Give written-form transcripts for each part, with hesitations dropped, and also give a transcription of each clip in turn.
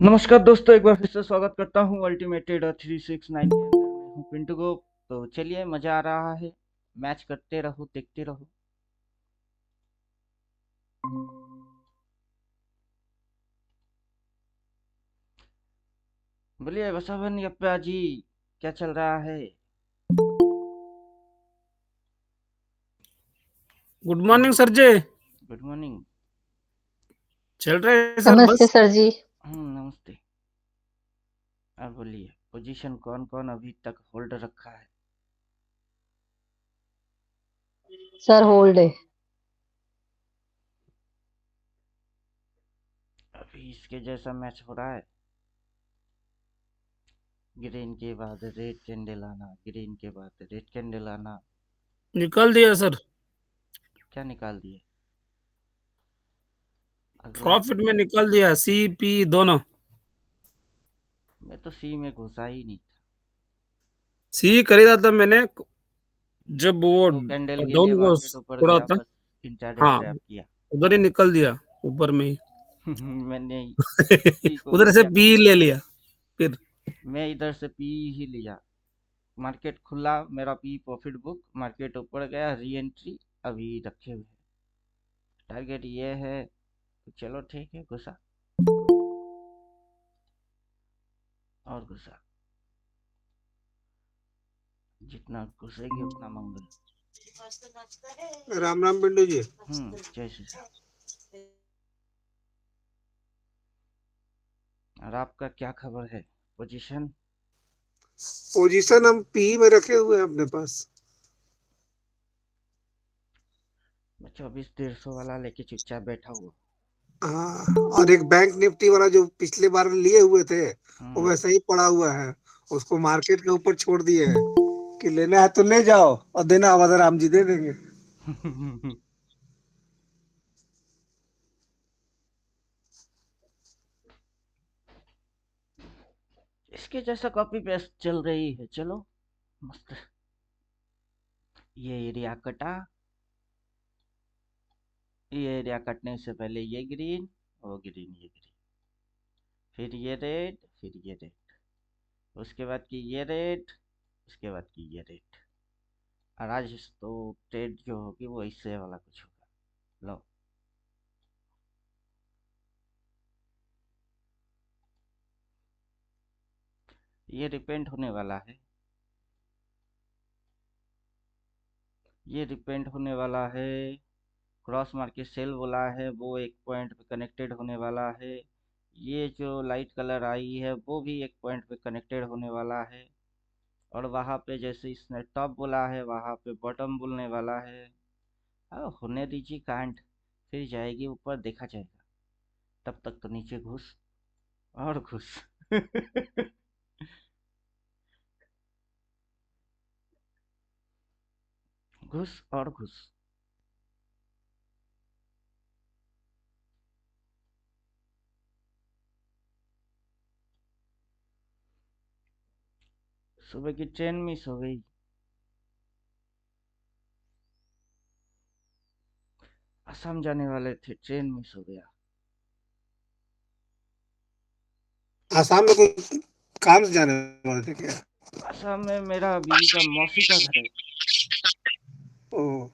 नमस्कार दोस्तों, एक बार फिर से स्वागत करता हूँ अल्टीमेटेड 369 के अंदर। मैं हूँ पिंटू को। तो चलिए, मजा आ रहा है। मैच करते रहो, देखते रहो। बोलिए बसावन यप्पा जी, क्या चल रहा है? Good morning sir ji. Good morning. चल रहे हैं सर नमस्ते बस। सर जी। नमस्ते। अब बोलिए, पोजीशन कौन कौन अभी तक होल्ड रखा है? सर होल्ड है। अभी इसके जैसा मैच हो रहा है। ग्रीन के बाद रेड कैंडल आना, ग्रीन के बाद रेड कैंडल आना। निकाल दिया सर। क्या निकाल दिए? अगला प्रॉफिट में निकाल दिया, सी पी दोनों। मैं तो सी में घुसा ही नहीं था। सी खरीदा था मैंने जब वो दो कैंडल के लिए डाउन को मार्केट ऊपर थोड़ा गया, था। बस इंट्राडे हाँ, ट्रैप किया। उधर ही निकल दिया, ऊपर में ही। मैंने सी को ही उधर से लिया। बी ले लिया फिर। मैं इधर से पी ही लिया। मार्केट खुला, मेरा पी प्रॉफिट बुक, मार्केट ऊपर गया, री एंट्री अभी रखे हुए हैं। टारगेट ये है, तो चलो ठीक है, घुसा और घुसा। जितना घुसेगी उतना मंगल। राम राम पिंटू जी। जय श्री राम। और आपका क्या खबर है? पोजीशन पोजीशन हम पी में रखे हुए हैं अपने पास। मैं 24,150 वाला लेके चुपचाप बैठा हुआ। हाँ, और एक बैंक निफ्टी वाला जो पिछले बार लिए हुए थे वो हम्म। वैसे ही पड़ा हुआ है। उसको मार्केट के ऊपर छोड़ दिए हैं कि लेना है तो ले जाओ और देना होगा तो राम जी दे देंगे। इसके जैसा कॉपी पेस्ट चल रही है, चलो मस्त। ये एरिया कटा, ये एरिया कटने से पहले ये ग्रीन, वो ग्रीन, ये ग्रीन, फिर ये रेड, फिर ये रेड, उसके बाद की ये रेड, उसके बाद की ये रेड। और आज तो ट्रेड जो होगी वो इससे वाला कुछ होगा। लो, ये रिपेंट होने वाला है। ये रिपेंट होने वाला है। क्रॉस मार्केट सेल बोला है, वो एक पॉइंट पे कनेक्टेड होने वाला है। ये जो लाइट कलर आई है वो भी एक पॉइंट पे कनेक्टेड होने वाला है। और वहां पे जैसे इसने टॉप बोला है, वहां पे बॉटम बोलने वाला है। होने दीजिए कांड, फिर जाएगी ऊपर, देखा जाएगा। तब तक तो नीचे घुस और घुस। घुस और घुस। सुबह की ट्रेन मिस हो गई। असम जाने वाले थे, ट्रेन मिस हो गया। आसाम में कोई काम से जाने वाले थे क्या? असम में मेरा बीवी का मौसी का घर है। ओ,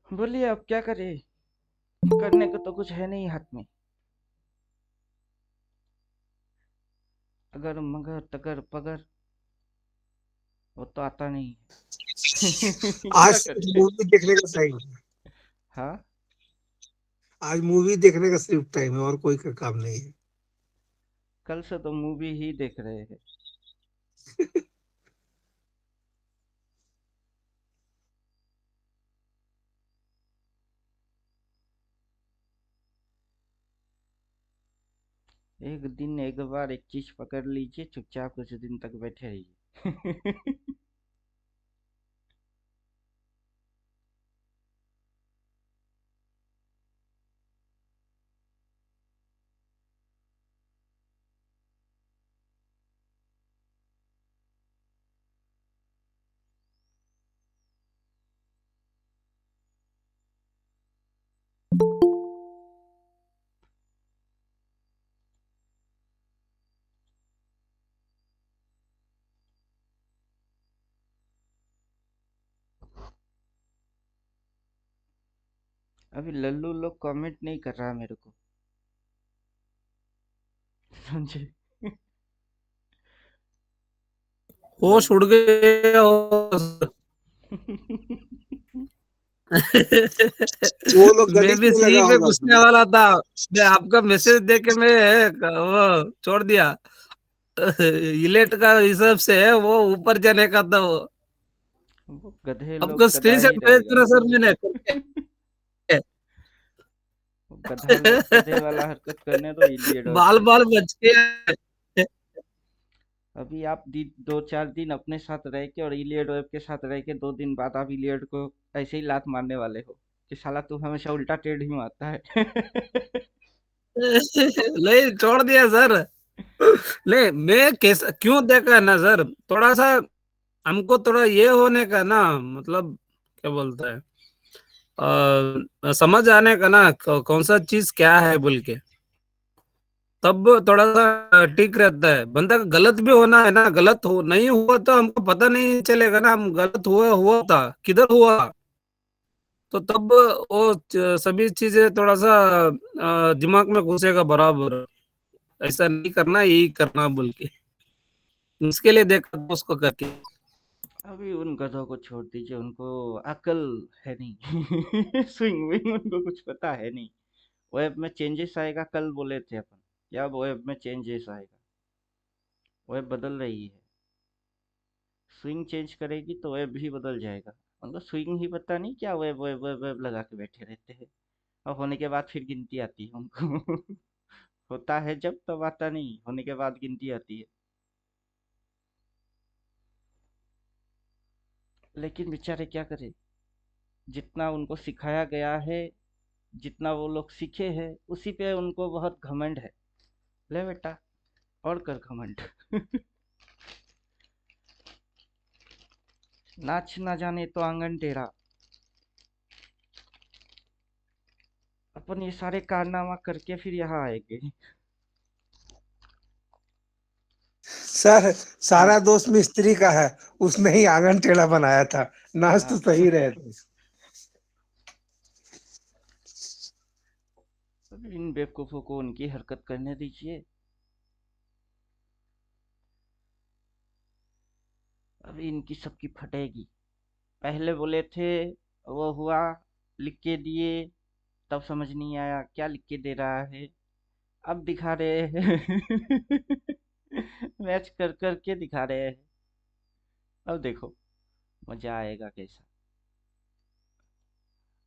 बोलिए अब क्या करे, करने को तो कुछ है नहीं हाथ में। अगर मगर तगर पगर, वो तो आता नहीं है। क्या आज करे? मूवी देखने का टाइम है। हाँ, आज मूवी देखने का सिर्फ टाइम है और कोई का काम नहीं है। कल से तो मूवी ही देख रहे हैं। एक दिन एक बार एक चीज पकड़ लीजिए, चुपचाप कुछ दिन तक बैठे रहिए। अभी लल्लू लोग कमेंट नहीं कर रहा मेरे को, समझे? होश लल उड़ गया हो। वो लोग मैं गणित भी में सी लगा पे होगा घुसने वाला था। मैं आपका मैसेज देख के मैं वो छोड़ दिया। इलेट का हिसाब से है वो ऊपर जाने का था वो। वो गधे लोग आपको गधा ही स्क्रीनशॉट भेज रहेगा, दिया सर समझे? मैंने करके। वो गधा लोग गधे वाला हरकत करने दो इलियड और बाल को। बाल बच गया। अभी आप 2-4 दिन अपने साथ रह के और इलियड वेब के साथ रह के 2 दिन बाद आप इलियड को ऐसे ही लात मारने वाले हो कि साला तू हमेशा उल्टा टेढ़ ही मारता है। नहीं छोड़ दिया सर। नहीं मैं कैसा क्यों देखा है ना सर, थोड़ा सा हमको थोड़ा ये होने का ना, मतलब क्या बोलता है, समझ आने का ना कौन सा चीज क्या है बोल के, तब थोड़ा सा ठीक रहता है। बंदा का गलत भी होना है ना, गलत हो नहीं हुआ तो हमको पता नहीं चलेगा ना, हम गलत हुआ हुआ था किधर हुआ, तो तब वो सभी चीजें थोड़ा सा दिमाग में घुसेगा बराबर। ऐसा नहीं करना यही करना बोल के, उसके लिए देखा था उसको करके। अभी उन गधों को छोड़ दीजिए, उनको अकल है नहीं। स्विंग विंग उनको कुछ पता है नहीं। वेब में चेंजेस आएगा, कल बोले थे अपन, क्या वेब में चेंजेस आएगा? वेब बदल रही है, स्विंग चेंज करेगी तो वेब भी बदल जाएगा। उनको स्विंग ही पता नहीं, क्या वेब वेब वेब वेब लगा के बैठे रहते हैं। और होने के बाद फिर गिनती आती है उनको। होता है जब तब आता नहीं, होने के बाद गिनती आती है। लेकिन बेचारे क्या करें, जितना उनको सिखाया गया है, जितना वो लोग सीखे हैं, उसी पे उनको बहुत घमंड है। ले बेटा, और कर घमंड। नाच ना जाने तो आंगन टेढ़ा। अपन ये सारे कारनामा करके फिर यहाँ आएंगे। सर हम्म। सारा दोस्त मिस्त्री का है, उसने ही आंगन टेढ़ा बनाया था। नाच तो हाँ। सही रहे थे। अब इन बेवकूफों को उनकी हरकत करने दीजिए। अभी इनकी सबकी फटेगी। पहले बोले थे, वो हुआ, लिख के दिए, तब समझ नहीं आया क्या लिख के दे रहा है। अब दिखा रहे हैं। मैच कर कर के दिखा रहे हैं। अब देखो मजा आएगा कैसा।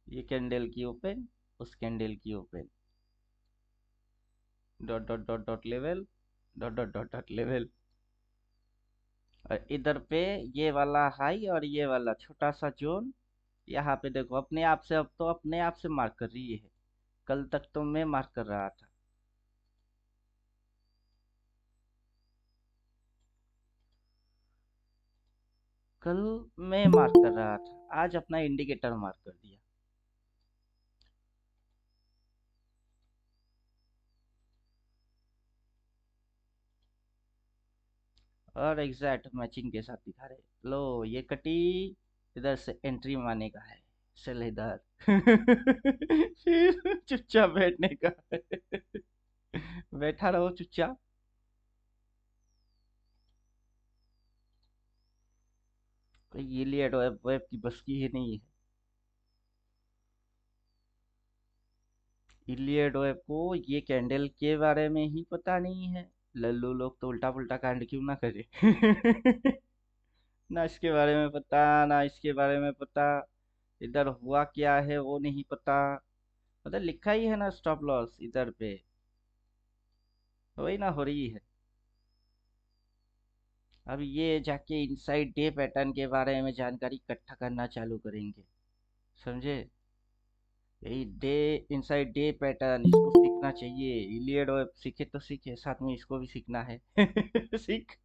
ये कैंडल की ओपन, उस कैंडल की open, dot dot dot dot level, dot dot dot dot level, और इधर पे ये वाला हाई और ये वाला छोटा सा जोन। यहाँ पे देखो अपने आप से, अब तो अपने आप से मार्क कर रही है। कल तक तो मैं मार्क कर रहा था। कल मैं मार्क कर रहा था, आज अपना इंडिकेटर मार्क कर दिया। और एग्जैक्ट मैचिंग के साथ दिखा रहे, लो ये कटी, इधर से एंट्री मारने का है, सेल इधर। फिर चुपचाप बैठने का है। बैठा रहो चुपचाप। ये लिए वेब वेब की बस की ही नहीं है। इलियड वेब को ये कैंडल के बारे में ही पता नहीं है। लल्लू लोग तो उल्टा पुल्टा कांड क्यों ना करे। ना इसके बारे में पता, ना इसके बारे में पता, इधर हुआ क्या है वो नहीं पता। मतलब लिखा ही है ना स्टॉप लॉस इधर पे, वही ना हो रही है। अब ये जाके इनसाइड डे पैटर्न के बारे में जानकारी इकट्ठा करना चालू करेंगे, समझे? यही डे, इनसाइड डे पैटर्न, इसको सीखना चाहिए। इलियड वेब सीखे तो सीखे, साथ में इसको भी सीखना है। सीख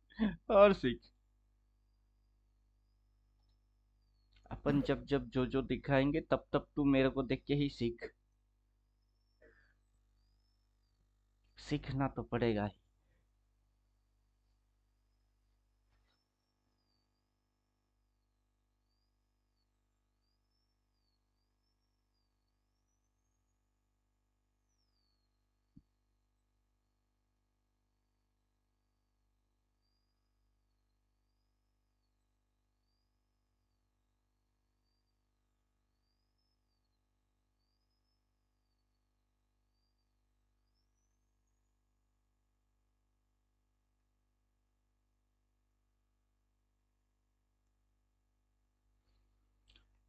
और सीख। अपन जब जब जो जो दिखाएंगे तब तब तू मेरे को देख के ही सीख। सीखना तो पड़ेगा ही।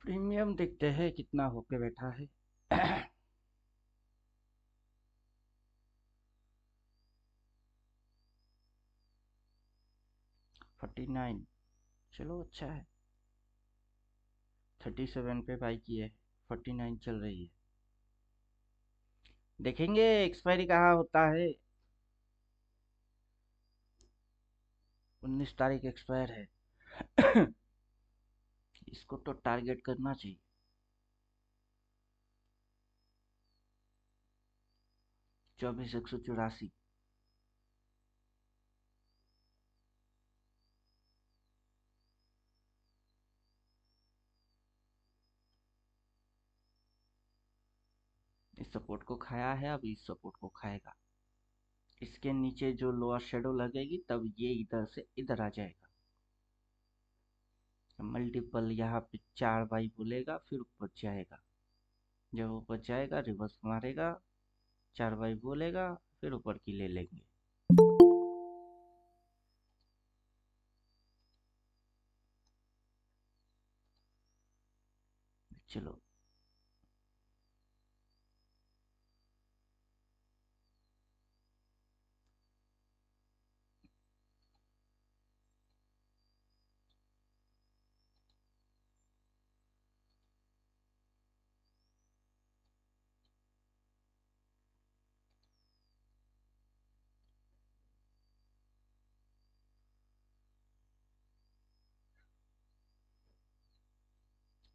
प्रीमियम देखते हैं कितना होके बैठा है। 49, चलो अच्छा है। 37 पे बाई की है, 49 चल रही है। देखेंगे एक्सपायरी कहाँ होता है। 19 तारीख एक्सपायर है। इसको तो टारगेट करना चाहिए। 24,184। इस सपोर्ट को खाया है, अब इस सपोर्ट को खाएगा। इसके नीचे जो लोअर शेडो लगेगी तब ये इधर से इधर आ जाएगा। मल्टीपल यहाँ पे 4 बाई बोलेगा, फिर ऊपर जाएगा। जब ऊपर जाएगा रिवर्स मारेगा, 4 बाई बोलेगा, फिर ऊपर की ले लेंगे। चलो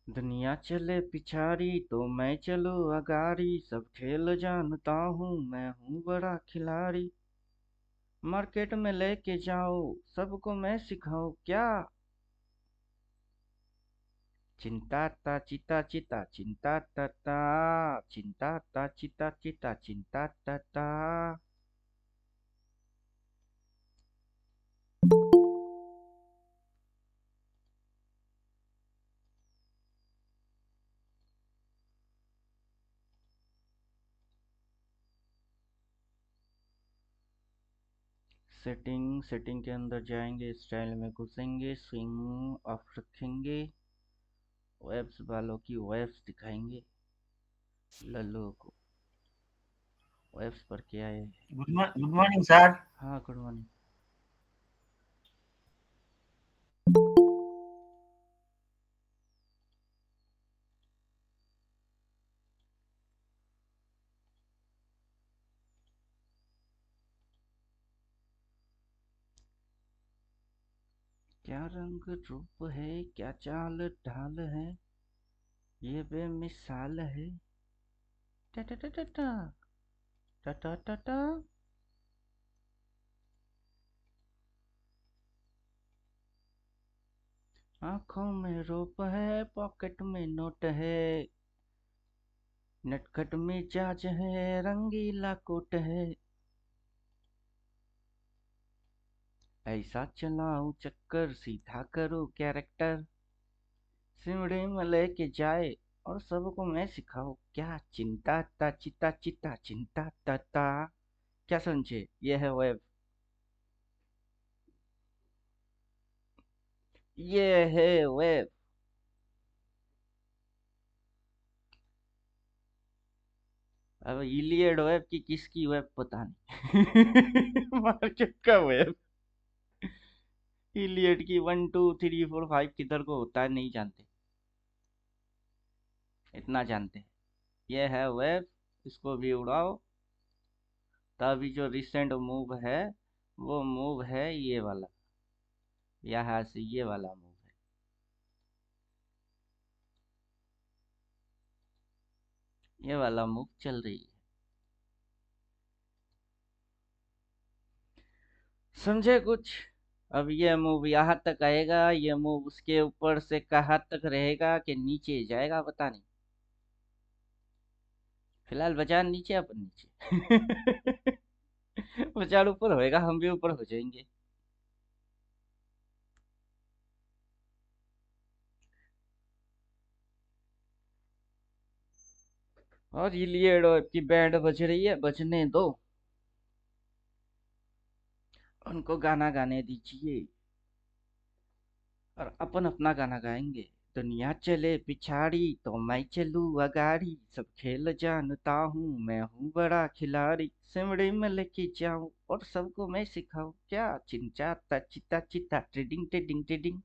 दुनिया चले पिछाड़ी तो मैं चलूँ अगाड़ी, सब खेल जानता हूँ, मैं हूँ बड़ा खिलाड़ी। मार्केट में लेके जाओ, सबको मैं सिखाऊं क्या। चिंता ता चिता चिता चिंता ता ता, चिंता ता चिता चिता चिंता ता ता। सेटिंग के अंदर जाएंगे, स्टाइल में घुसेंगे, स्विंग ऑफ रखेंगे, वेब्स वालों की वेब्स दिखाएंगे। लल्लू को वेब्स पर क्या है। Good morning sir. हाँ गुड मॉर्निंग। क्या रंग रूप है, क्या चाल ढाल है, ये बेमिसाल है। टा टा टा टा टा टा टा टा टा। आंखों में रूप है, पॉकेट में नोट है, नटखट मिजाज है, रंगीला कोट है। ऐसा चलाऊं चक्कर, सीधा करूं कैरेक्टर, सिमड़ी में लेके जाए और सबको मैं सिखाऊं क्या। चिंता ता चिता चिता चिंता ता ता। क्या समझे, ये है वेब, ये है वेब। अब इलियड वेब की किसकी वेब पता नहीं। मार्केट का वेब। इलियड की 1 2 3 4 5 किधर को होता है नहीं जानते, इतना जानते हैं। ये है वेब, इसको भी उड़ाओ। तो अभी जो रिसेंट मूव है वो मूव है ये वाला, यहाँ से ये वाला मूव है। ये वाला मूव चल रही है, समझे कुछ। अब ये मूव यहाँ तक आएगा, ये मूव उसके ऊपर से कहाँ तक रहेगा कि नीचे जाएगा पता नहीं। फिलहाल बाजार नीचे, अपन नीचे। बाजार ऊपर होएगा, हम भी ऊपर हो जाएंगे। और ये लिए की बैंड बज रही है, बजने दो, उनको गाना गाने दीजिए और अपन अपना गाना गाएंगे। दुनिया चले पिछाड़ी तो मैं चलूँ अगाड़ी, सब खेल जानता हूँ, मैं हूँ बड़ा खिलाड़ी। सिमड़ी में लेके जाऊँ और सबको मैं सिखाऊँ, क्या चिंचा चिता चिता ट्रेडिंग ट्रेडिंग ट्रेडिंग।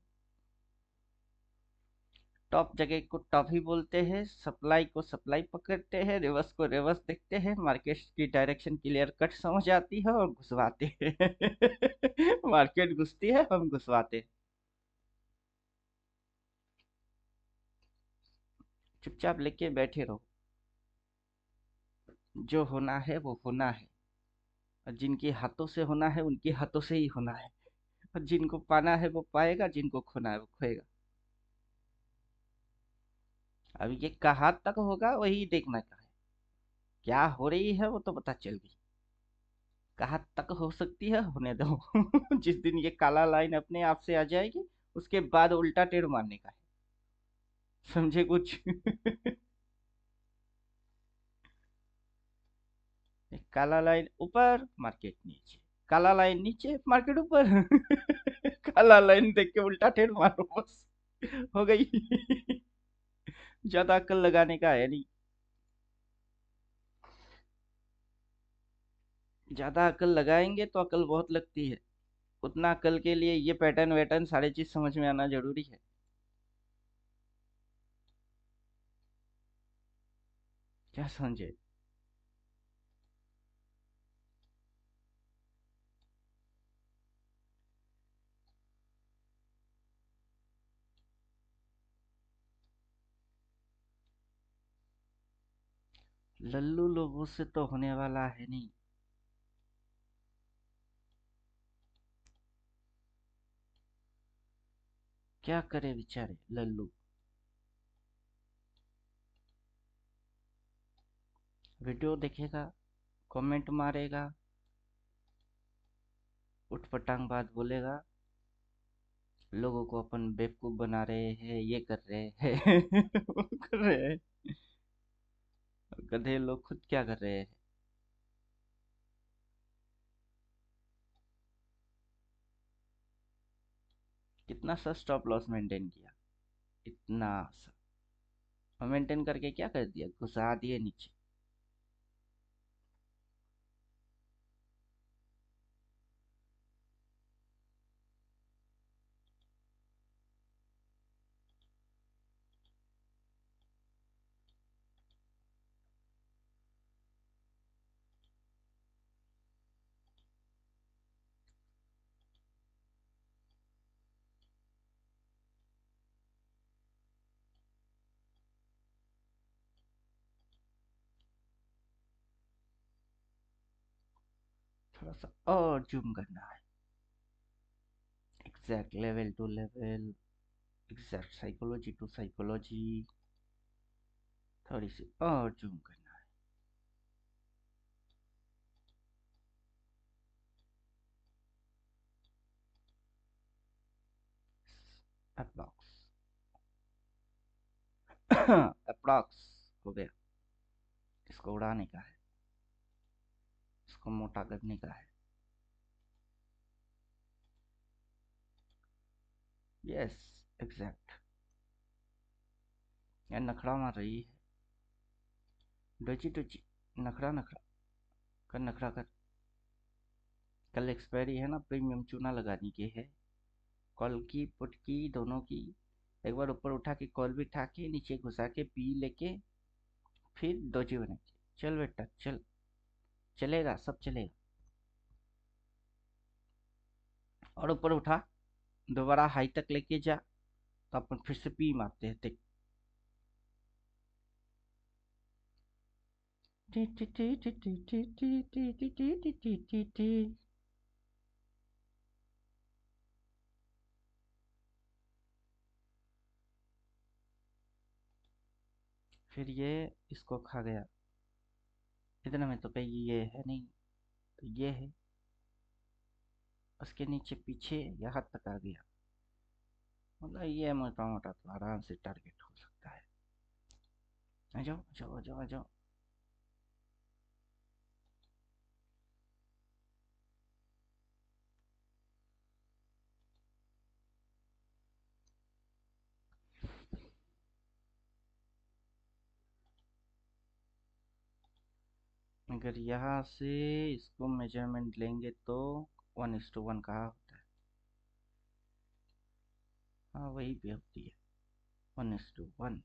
टॉप जगह को टॉप ही बोलते हैं, सप्लाई को सप्लाई पकड़ते हैं, रिवर्स को रिवर्स देखते हैं, मार्केट की डायरेक्शन क्लियर कट समझ आती है और घुसवाते हैं। मार्केट घुसती है, हम घुसवाते हैं। चुपचाप लेके बैठे रहो, जो होना है वो होना है, और जिनके हाथों से होना है उनके हाथों से ही होना है, और जिनको पाना है वो पाएगा, जिनको खोना है वो खोएगा। अब ये कहाँ तक होगा वही देखना का है, क्या हो रही है वो तो पता चल गई, कहाँ तक हो सकती है होने दो। जिस दिन ये काला लाइन अपने आप से आ जाएगी, उसके बाद उल्टा टेढ़ मारने का है, समझे कुछ? एक काला लाइन ऊपर, मार्केट नीचे, काला लाइन नीचे, मार्केट ऊपर। काला लाइन देख के उल्टा टेढ़ मारो, बस हो गई। ज्यादा अक्ल लगाने का है नहीं, ज्यादा अक्ल लगाएंगे तो अक्ल बहुत लगती है, उतना अक्ल के लिए ये पैटर्न वैटर्न सारी चीज समझ में आना जरूरी है। क्या समझे? लल्लू लोगों से तो होने वाला है नहीं। क्या करे बेचारे लल्लू, वीडियो देखेगा, कमेंट मारेगा, उठपटांग बात बोलेगा, लोगों को अपन बेवकूफ बना रहे हैं, ये कर रहे हैं, वो कर रहे हैं। गधे लोग खुद क्या कर रहे हैं? कितना सा स्टॉप लॉस मेंटेन किया, इतना सा, और मेंटेन करके क्या कर दिया, घुसा दिए नीचे। थोड़ा सा और जूम करना है, exact level to level, exact psychology to psychology, थोड़ी सी और जूम करना है। अप्रॉक्स। अप्रॉक्स हो गया, इसको उड़ाने का है, इसको मोटा करने का है। Yes, exact. यार नखड़ा मार रही है, डोची डोची, नखड़ा नखड़ा कर, नखड़ा कर। कल एक्सपायरी है ना, प्रीमियम चूना लगाने की है, कॉल की पुट की दोनों की। एक बार ऊपर उठा के कॉल भी उठा के नीचे घुसा के पी लेके फिर डोजी बने। चल बेटा चल, चलेगा सब चलेगा। और ऊपर उठा, दोबारा हाई तक लेके जा, तो अपन फिर से पी मारते हैं, देख। T T T T T T T T T T T T T T. फिर ये इसको खा गया, इतना में तो कहीं ये है नहीं, तो ये है, उसके नीचे पीछे यहाँ तक आ गया, मतलब ये मोटा मोटा तो आराम से टारगेट हो सकता है। आ जाओ आ जाओ आ जाओ आ जाओ। अगर यहाँ से इसको मेजरमेंट लेंगे तो 1:1 कहाँ होता है? हाँ, वही पे होती है 1:1।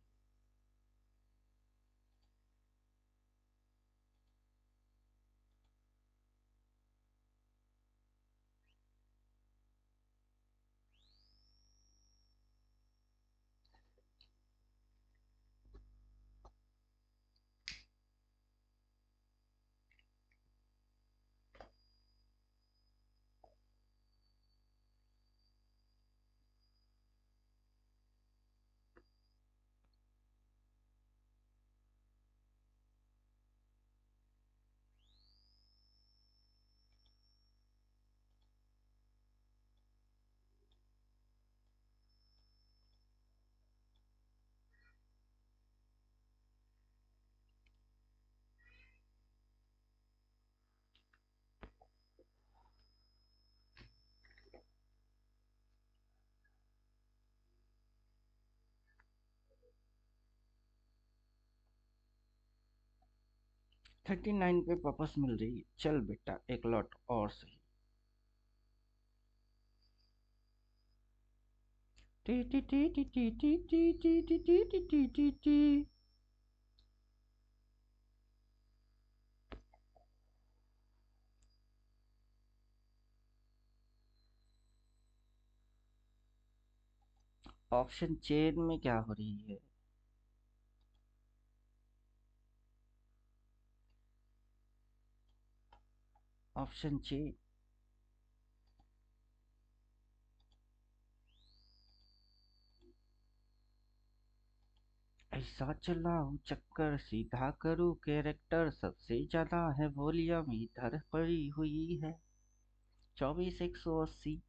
थर्टी 39 पे वापस मिल रही है। चल बेटा, एक लॉट और सही। T T T T T T T T T T T T T T. Option chain में क्या हो रही है? Option chain. ऐसा चलाऊं चक्कर, सीधा करूं कैरेक्टर, सबसे ज्यादा है वॉल्यूम इधर पड़ी हुई है 24,180।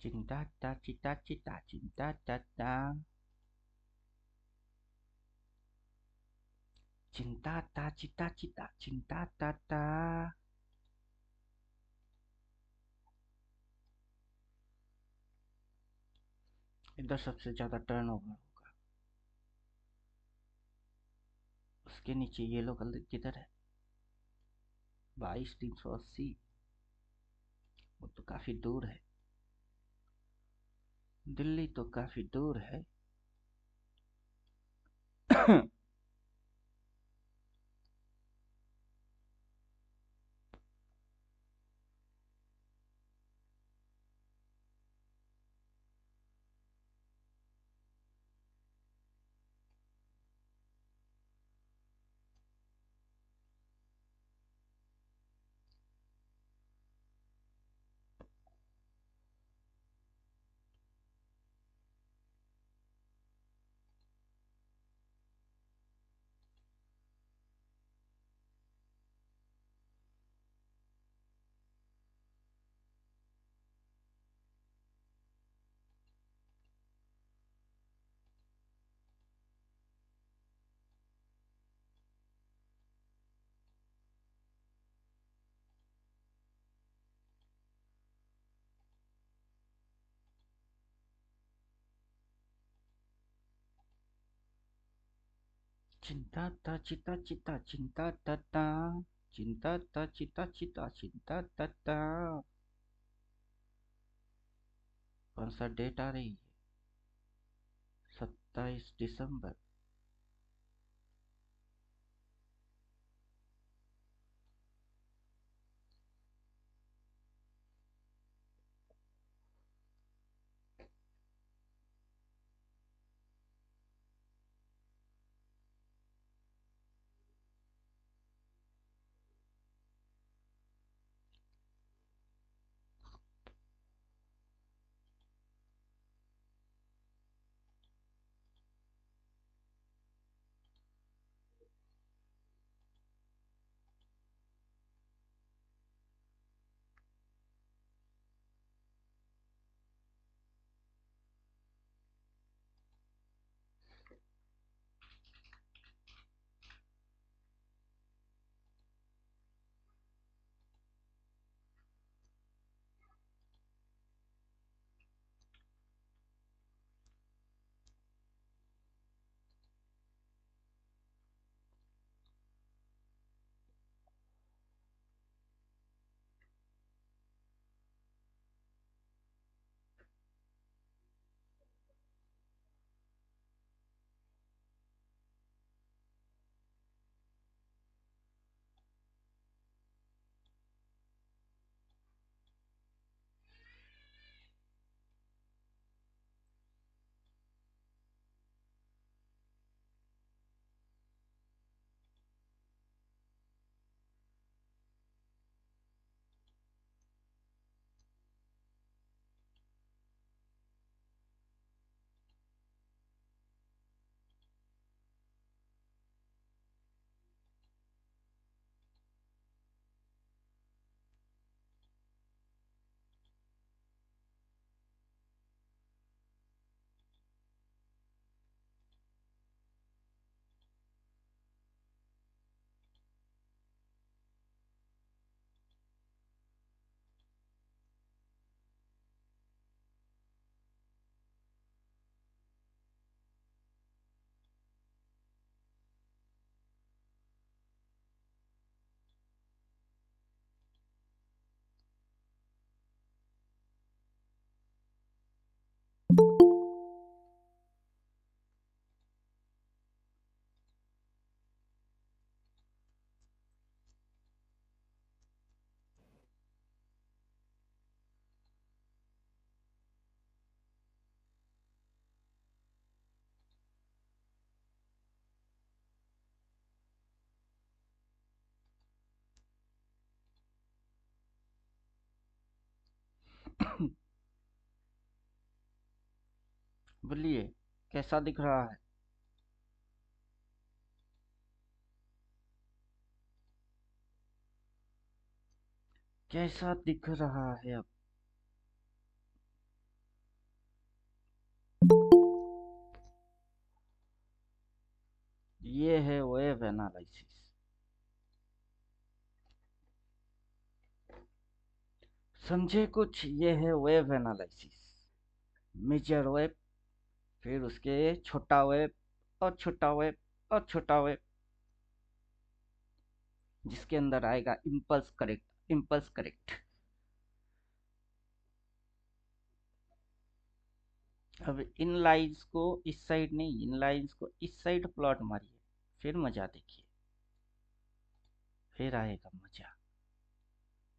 चिंता ता चिता चिता चिंता ता ता चिंता ता चिता चिता चिंता ता ता। इधर सबसे ज्यादा टर्नओवर होगा। उसके नीचे येलो कलर किधर है? 22,380। वो तो काफी दूर है। दिल्ली तो काफी दूर है। चिंता ता चिता चिता चिंता ता ता चिंता ता चिता चिता चिंता ता ता। कौन सा डेट आ रही है? 27 दिसंबर। बोलिए, कैसा दिख रहा है? कैसा दिख रहा है अब? ये है वेव एनालिसिस। समझे कुछ? ये है वेव एनालिसिस। मेजर वेव, फिर उसके छोटा वेव, और छोटा वेव, और छोटा वेव, जिसके अंदर आएगा इम्पल्स करेक्ट, इम्पल्स करेक्ट। अब इन लाइंस को इस साइड नहीं, इन लाइंस को इस साइड प्लॉट मारिए, फिर मजा देखिए, फिर आएगा मजा।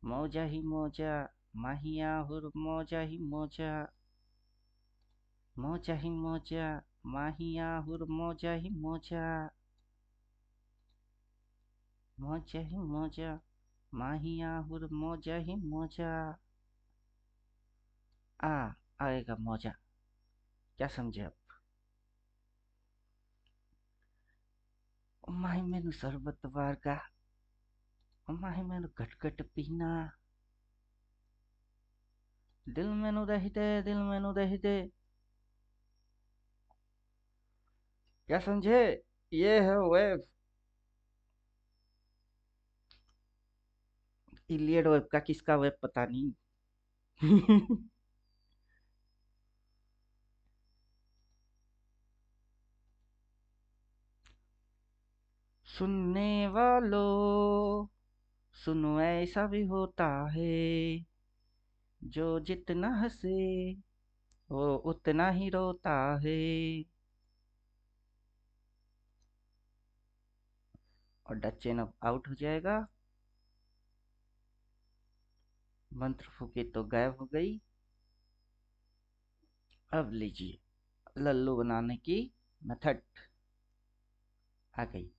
मौजा ही मौजा, माहिया हुर मौजा ही मौजा, मौजा ही मौजा, माहिया हुर मौजा ही मौजा, मौजा ही मौजा, माहिया हुर मौजा ही मौजा। आ आएगा मौजा। क्या समझे अब? माही मैनू शरबत वारगा, माही मैनू घट पीना, दिल मैनू दही दे, दिल मैनू दही दे। क्या समझे? ये है वेव। इलियड वेव का किसका वेव पता नहीं। सुनने वालों, सुनो ऐसा भी होता है, जो जितना हंसे वो उतना ही रोता है। और डच चेन अब आउट हो जाएगा। मंत्र फूके तो गायब हो गई। अब लीजिए, लल्लू बनाने की मेथड आ गई।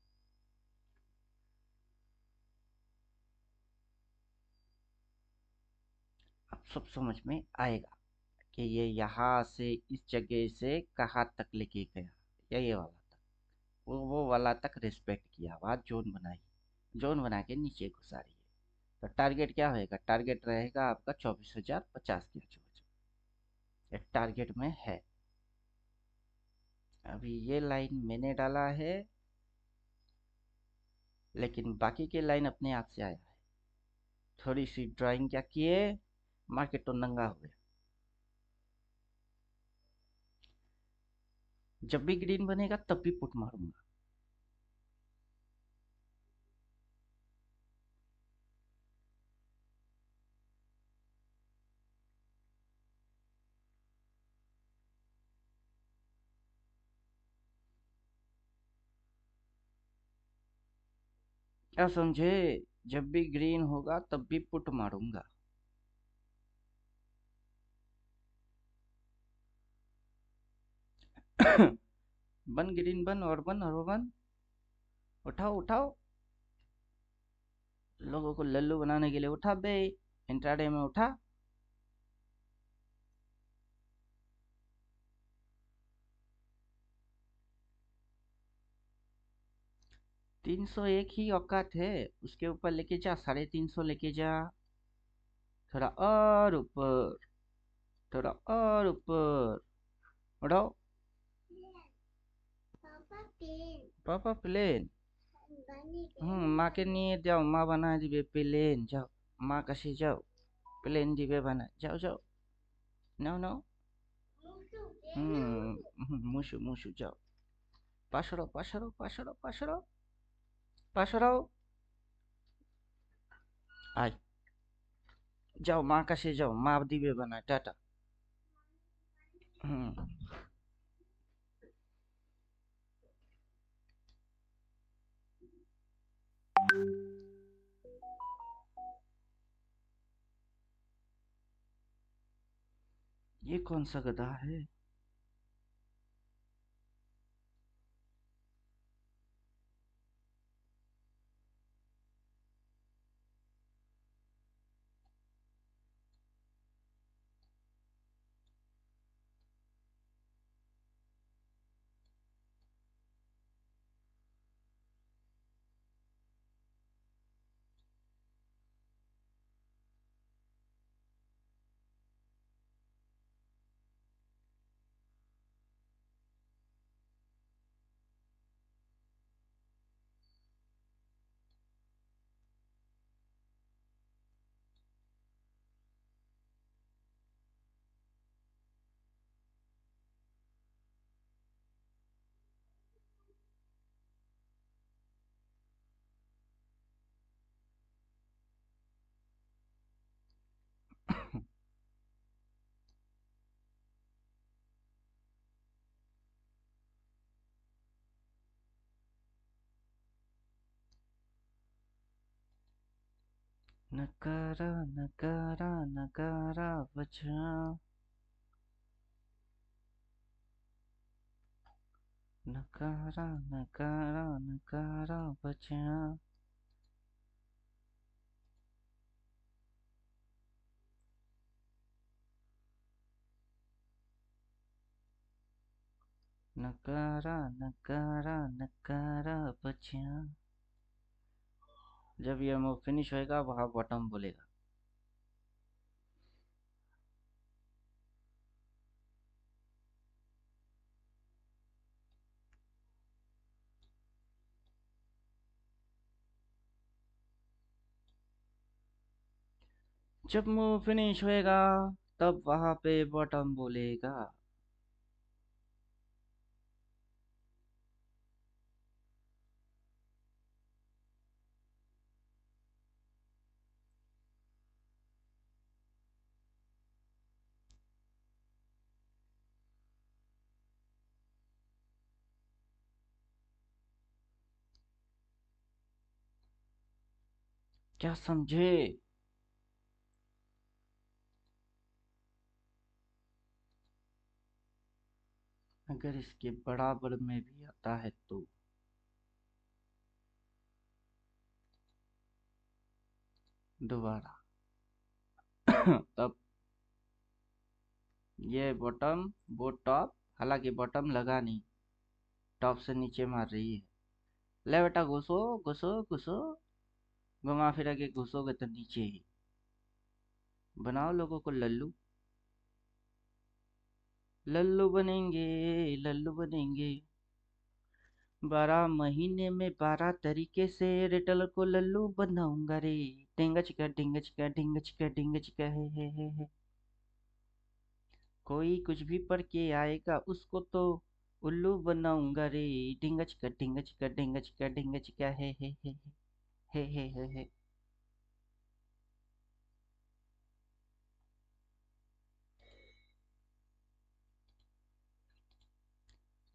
अब सब समझ में आएगा कि ये यहाँ से इस जगह से कहाँ तक लेके गया, या ये वाला तक, वो वाला तक रिस्पेक्ट किया, बाद जोन बनाई, जोन बना के नीचे घुसा रही है। तो टारगेट क्या होएगा? टारगेट रहेगा आपका 24,050 के आजू-बाजू। ये टारगेट में है। अभी ये लाइन मैंने डाला है, लेकिन बाकी के लाइन अपने आप से आया है। थोड़ी सी ड्राइंग क्या किए, मार्केट तो नंगा हो गया। जब भी ग्रीन बनेगा तब भी पुट मारूंगा। क्या समझे? जब भी ग्रीन होगा तब भी पुट मारूंगा। बन ग्रीन, बन और बन और बन। उठाओ उठाओ, लोगों को लल्लू बनाने के लिए उठा बे। इंट्राडे में उठा। 301 ही औकात है, उसके ऊपर लेके जा, 350 लेके जा। थोड़ा और ऊपर, थोड़ा और ऊपर। उठाओ। पापा प्लेन। माँ के लिए जाओ, माँ बना दिबे प्लेन, जाओ। माँ कसे जाओ, प्लेन दिबे बना, जाओ जाओ। No no. मुशु मुशु जाओ। पाशरो पाशरो पाशरो पाशरो पाशरो। आय, जाओ माँ कसे जाओ, माँ दिबे बना, टाटा। हम्म ये कौन सा गधा है? नकारा नकारा नकारा बजा, नकारा नकारा नकारा बजा। नकारा नकारा नकारा बजा। जब ये मूव फिनिश होएगा वहां बॉटम बोलेगा। जब मूव फिनिश होएगा तब वहां पे बॉटम बोलेगा। क्या समझे? अगर इसके बराबर में भी आता है तो दोबारा तब ये बॉटम वो टॉप, हालांकि बॉटम लगा नहीं, टॉप से नीचे मार रही है। ले बेटा घुसो घुसो घुसो, घुमा फिरा के घुसोगे तो नीचे ही। बनाओ लोगों को लल्लू, लल्लू बनेंगे, लल्लू बनेंगे। 12 महीने में 12 तरीके से रिटल को लल्लू बनाऊंगा रे। ढिंगा चिका ढिंगा चिका ढिंगा चिका ढिंगा चिका है। कोई कुछ भी पढ़ के आएगा उसको तो उल्लू बनाऊंगा रे। ढिंगा चिका ढिंगा चिका ढिंगा चिका ढिंगा चिका है।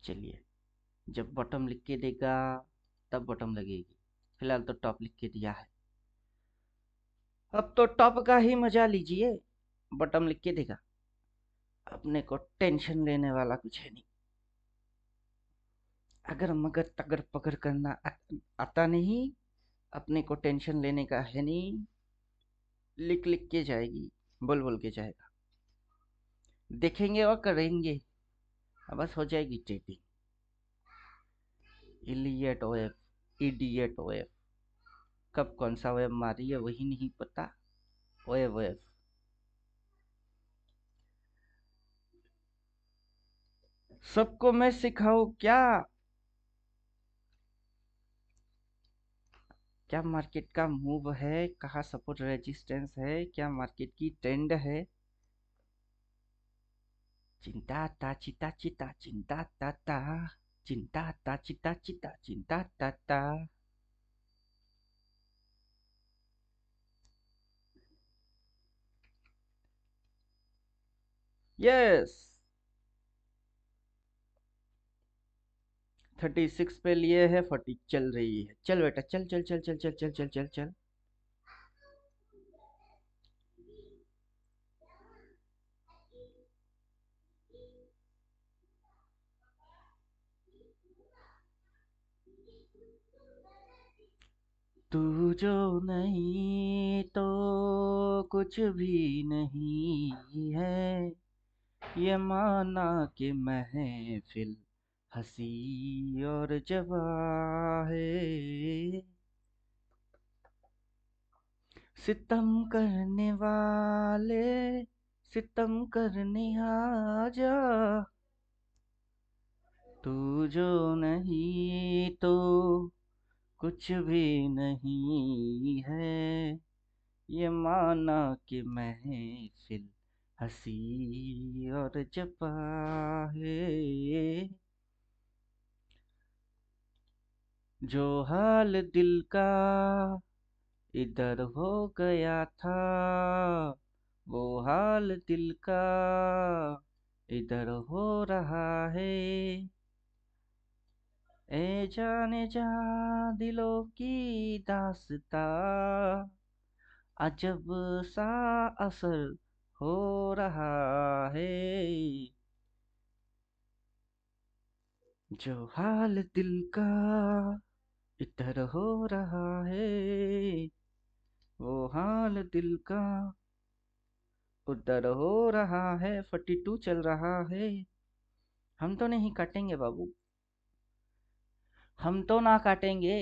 चलिए, जब बॉटम लिख के देगा तब बॉटम लगेगी। फिलहाल तो टॉप लिख के दिया है, अब तो टॉप का ही मजा लीजिए। बॉटम लिख के देगा, अपने को टेंशन लेने वाला कुछ है नहीं। अगर मगर तगर पकड़ करना आता नहीं, अपने को टेंशन लेने का है नहीं। लिख लिख के जाएगी, बोल बोल के जाएगा, देखेंगे और करेंगे, बस हो जाएगी टेपिंग। इलियट ओएफ, इडियट ओएफ, कब कौन सा वेब मारी है वही नहीं पता। ओएफ ओएफ, सबको मैं सिखाऊं क्या? क्या मार्केट का मूव है, कहाँ सपोर्ट रेजिस्टेंस है, क्या मार्केट की ट्रेंड है। चिंता ता चिता चिता चिंता ता ता, चिंता ता चिता चिता चिंता ता ता। यस, 36 पे लिए है, 40 चल रही है। चल बेटा चल चल चल चल चल चल चल चल चल। तू जो नहीं तो कुछ भी नहीं है, ये माना कि महफिल हंसी और जवा है। सितम करने वाले सितम करने आ जा, तू जो नहीं तो कुछ भी नहीं है, ये माना कि महफिल हंसी और जपा है। जो हाल दिल का इधर हो गया था, वो हाल दिल का इधर हो रहा है। ए जाने जा दिलों की दास्तां, अजब सा असर हो रहा है, जो हाल दिल का इधर हो रहा है, वो हाल दिल का उधर हो रहा है। 42 चल रहा है। हम तो नहीं काटेंगे बाबू, हम तो ना काटेंगे।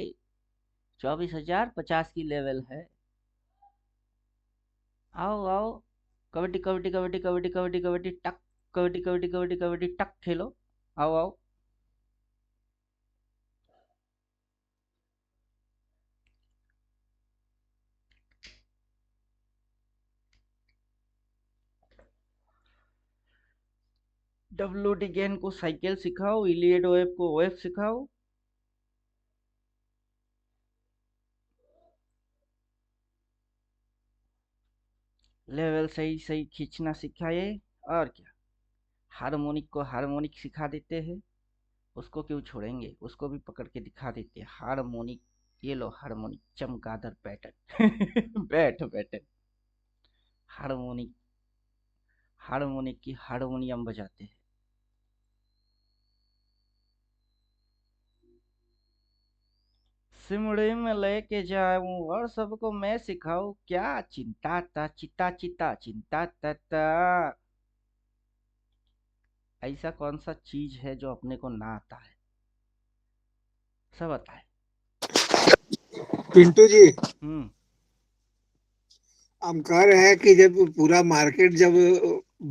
24,050 की लेवल है। आओ आओ, कबड्डी कबड्डी कबड्डी कबड्डी कबड्डी कबड्डी टक, कबड्डी कबड्डी कबड्डी कबड्डी टक खेलो। आओ आओ। डब्ल्यू डी गेन को साइकिल सिखाओ, इलियड ओएफ को ओएफ सिखाओ। लेवल सही सही खींचना सिखाए। और क्या, हार्मोनिक को हार्मोनिक सिखा देते हैं। उसको क्यों छोड़ेंगे, उसको भी पकड़ के दिखा देते हैं। हार्मोनिक, ये लो हार्मोनिक, चमगादड़ पैटर्न। बैठ बैठे हार्मोनिक, हार्मोनिक की हारमोनियम बजाते हैं। सिमड़ी में लेके जाऊं और सबको मैं सिखाऊं, क्या चिंता ता चिता चिता चिंता ता। ऐसा कौन सा चीज है जो अपने को ना आता है, सब आता है। पिंटू जी, हम्म हम कह रहे हैं कि जब पूरा मार्केट जब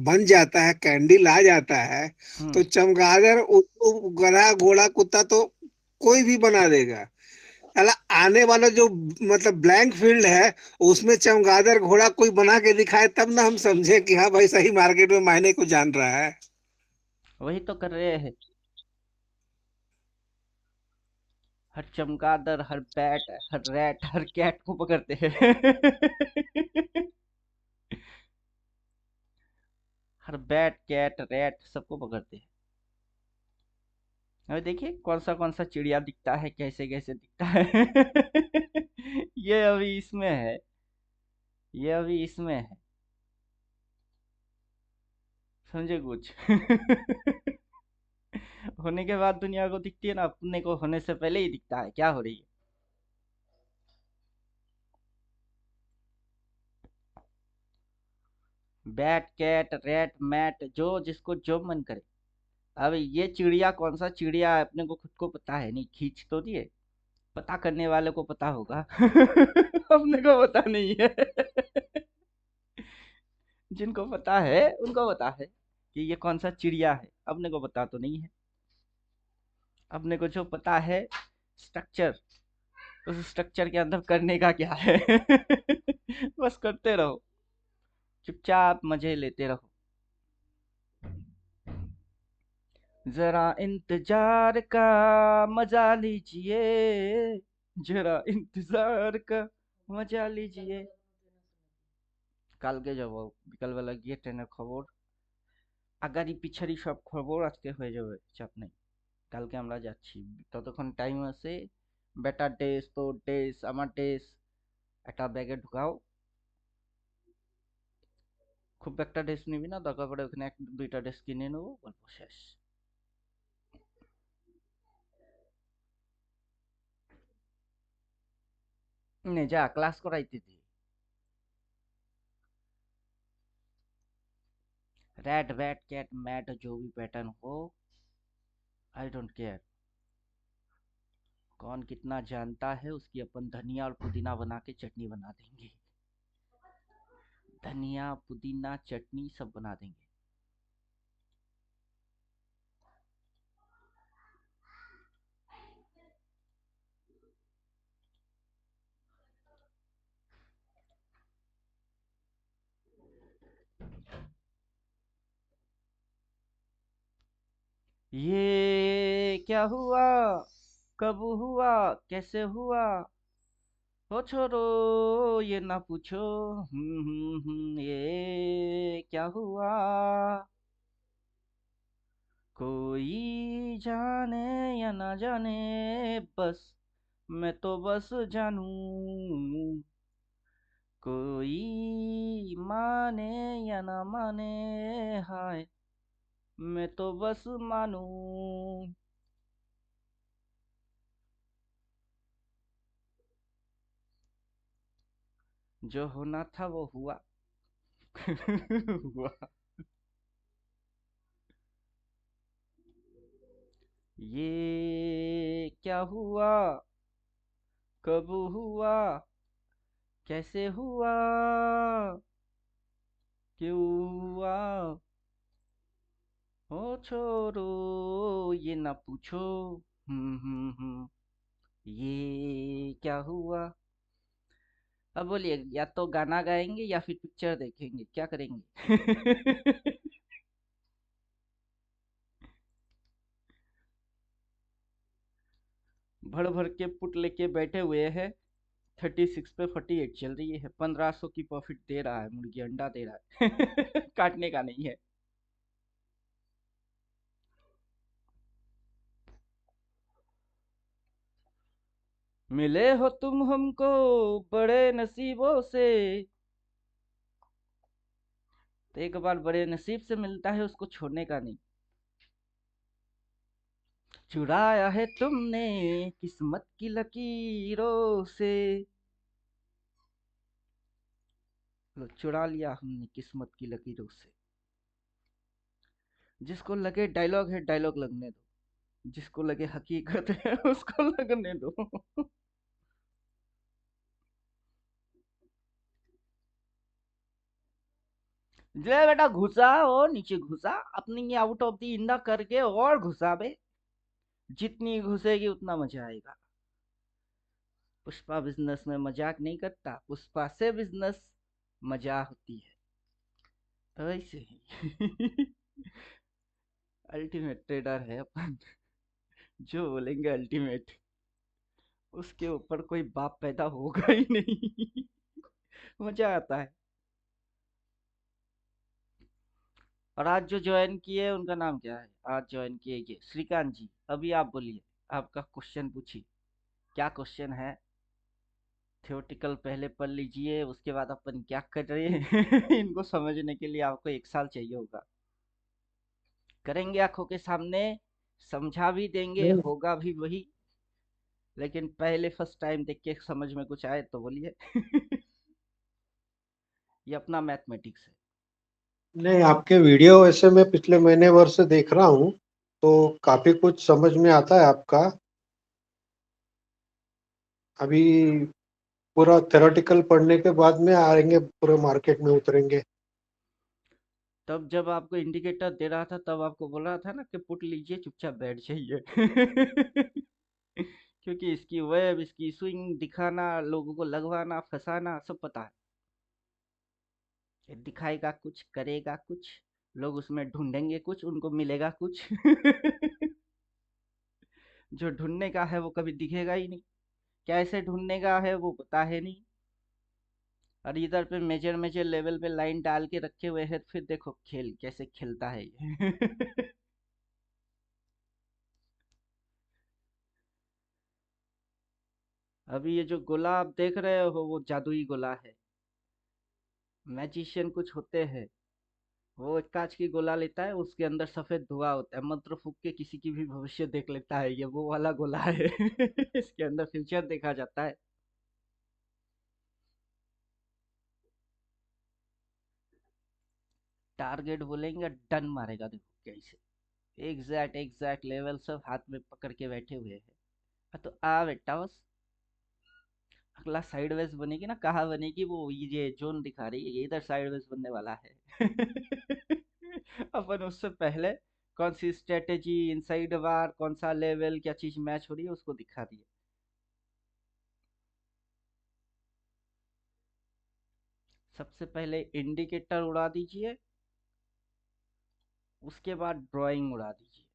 बन जाता है, कैंडल आ जाता है, हम्म। तो चमगादड़ उसको गधा घोड़ा कुत्ता तो कोई भी बना देगा। साला आने वाला जो मतलब ब्लैंक फील्ड है, उसमें चमगादड़ घोड़ा कोई बना के दिखाए, तब ना हम समझे कि हाँ भाई सही मार्केट में मायने को जान रहा है। वही तो कर रहे हैं। हर चमगादड़, हर बैट, हर रैट, हर कैट को पकड़ते हैं। हर बैट कैट रैट सबको पकड़ते हैं। अभी देखिए कौन सा चिड़िया दिखता है, कैसे कैसे दिखता है। ये अभी इसमें है, ये अभी इसमें है। समझे कुछ? होने के बाद दुनिया को दिखती है ना, अपने को होने से पहले ही दिखता है क्या हो रही है। बैट कैट रैट मैट, जो जिसको जो मन करे। अब ये चिड़िया कौन सा चिड़िया है अपने को खुद को पता है नहीं, खींच तो दिए, पता करने वाले को पता होगा। अपने को पता नहीं है। जिनको पता है उनको पता है कि ये कौन सा चिड़िया है, अपने को पता तो नहीं है। अपने को जो पता है स्ट्रक्चर, उस स्ट्रक्चर के अंदर करने का क्या है। बस करते रहो, चुपचाप मजे लेते रहो। जरा इंतजार का मजा लीजिए, जरा इंतजार का मजा लीजिए। কালকে যাব, বিকালবেলা গিয়ে ট্রেনের খবর, আগাড়ি পিছাড়ি সব খবর আজকে হয়ে যাবে, চাপ নেই। কালকে আমরা যাচ্ছি, ততক্ষণ টাইম আছে। বেটার ড্রেস, তোর ড্রেস, আমার ড্রেস একটা ব্যাগে ঢুকাও। খুব একটা ড্রেস নিবি না, দরকার পড়ে ওখানে এক দুইটা ড্রেস কিনে নেবো, গল্প শেষ। নে যা ক্লাস করাইতে দে। रैट वैट कैट मैट जो भी पैटर्न हो, आई डोंट केयर। कौन कितना जानता है, उसकी अपन धनिया और पुदीना बना के चटनी बना देंगे। धनिया पुदीना चटनी सब बना देंगे। ये क्या हुआ, कब हुआ, कैसे हुआ, हो छोड़ो ये ना पूछो। ये क्या हुआ, कोई जाने या ना जाने, बस मैं तो बस जानूं, कोई माने या ना माने, हाय मैं तो बस मानूं। जो होना था वो हुआ। हुआ। ये क्या हुआ, कब हुआ, कैसे हुआ, क्यों हुआ, ओ छोड़ो ये ना पूछो। ये क्या हुआ। अब बोलिए, या तो गाना गाएंगे या फिर पिक्चर देखेंगे, क्या करेंगे? भर भर के पुट लेके बैठे हुए हैं। 36 पे 48 चल रही है, 1500 की प्रॉफिट दे रहा है, मुर्गी अंडा दे रहा है। काटने का नहीं है। मिले हो तुम हमको बड़े नसीबों से। तो एक बार बड़े नसीब से मिलता है, उसको छोड़ने का नहीं। चुराया है तुमने किस्मत की लकीरों से। लो, चुरा लिया हमने किस्मत की लकीरों से। जिसको लगे डायलॉग है, डायलॉग लगने दो। जिसको लगे हकीकत है, उसको लगने दो। ले बेटा, घुसा और नीचे घुसा, अपनी ये आउट ऑफ द इंदा करके और घुसा बे। जितनी घुसेगी उतना मजा आएगा। पुष्पा बिजनेस में मजाक नहीं करता, पुष्पा से बिजनेस मजा होती है। ऐसे ही। अल्टीमेट ट्रेडर है अपन। जो बोलेंगे अल्टीमेट, उसके ऊपर कोई बाप पैदा होगा ही नहीं। मजा आता है। और आज जो ज्वाइन किए उनका नाम क्या है, आज ज्वाइन किए ये श्रीकांत जी। अभी आप बोलिए, आपका क्वेश्चन पूछिए। क्या क्वेश्चन है। थियोटिकल पहले पढ़ लीजिए, उसके बाद अपन क्या कर रहे हैं। इनको समझने के लिए आपको 1 साल चाहिए होगा। करेंगे आंखों के सामने, समझा भी देंगे, नहीं, होगा भी वही। लेकिन पहले फर्स्ट टाइम देख के समझ में कुछ आए तो बोलिए। ये अपना मैथमेटिक्स है। नहीं, आपके वीडियो वैसे मैं पिछले महीने भर से देख रहा हूँ, तो काफी कुछ समझ में आता है आपका। अभी पूरा थ्योरेटिकल पढ़ने के बाद में आएंगे, पूरे मार्केट में उतरेंगे। तब जब आपको इंडिकेटर दे रहा था, तब आपको बोल रहा था ना कि पुट लीजिए, चुपचाप बैठ जाइए। क्योंकि इसकी वेब, इसकी स्विंग दिखाना, लोगों को लगवाना, फंसाना, सब पता है। ये दिखाएगा कुछ, करेगा कुछ, लोग उसमें ढूंढेंगे कुछ, उनको मिलेगा कुछ। जो ढूंढने का है वो कभी दिखेगा ही नहीं। कैसे ढूंढने का है वो पता है नहीं। और इधर पे मेजर मेजर लेवल पे लाइन डाल के रखे हुए हैं, फिर देखो खेल कैसे खेलता है ये। अभी ये जो गोला आप देख रहे हो, वो जादुई गोला है। मैजिशियन कुछ होते हैं, वो एक कांच की गोला लेता है, उसके अंदर सफेद धुआं होता है, मंत्र फूक के किसी की भी भविष्य देख लेता है। ये वो वाला गोला है। इसके अंदर फ्यूचर देखा जाता है। टारगेट बोलेंगे, डन मारेगा, देखो कैसे। एग्जैक्ट एग्जैक्ट लेवल सब हाथ में पकड़ के बैठे हुए हैं। तो आ बेटा बस। अगला साइडवेज बनेगी ना, कहाँ बनेगी वो, ये जोन दिखा रही है, ये इधर साइडवेज बनने वाला है। अपन उससे पहले कौन सी स्ट्रेटेजी, इनसाइड वार, कौन सा लेवल, क्या चीज मैच हो रही है, उसको दिखा दिए। सबसे पहले इंडिकेटर उड़ा दीजिए, उसके बाद ड्राइंग उड़ा दीजिए।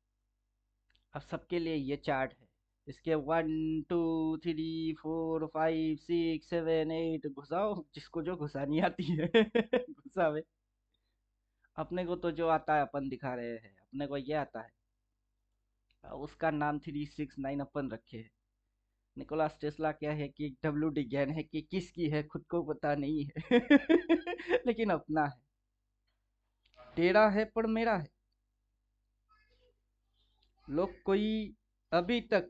अब सबके लिए ये चार्ट है। इसके 1 2 3 4 5 6 7 8 घुसाओ, जिसको जो घुसानी आती है। घुसावे। अपने को तो जो आता है अपन दिखा रहे हैं, अपने को ये आता है। उसका नाम 369 अपन रखे है। निकोलस टेस्ला क्या है कि WD ज्ञान है कि किसकी है खुद को पता नहीं है। लेकिन अपना है, तेरा है पर मेरा है। लोग कोई अभी तक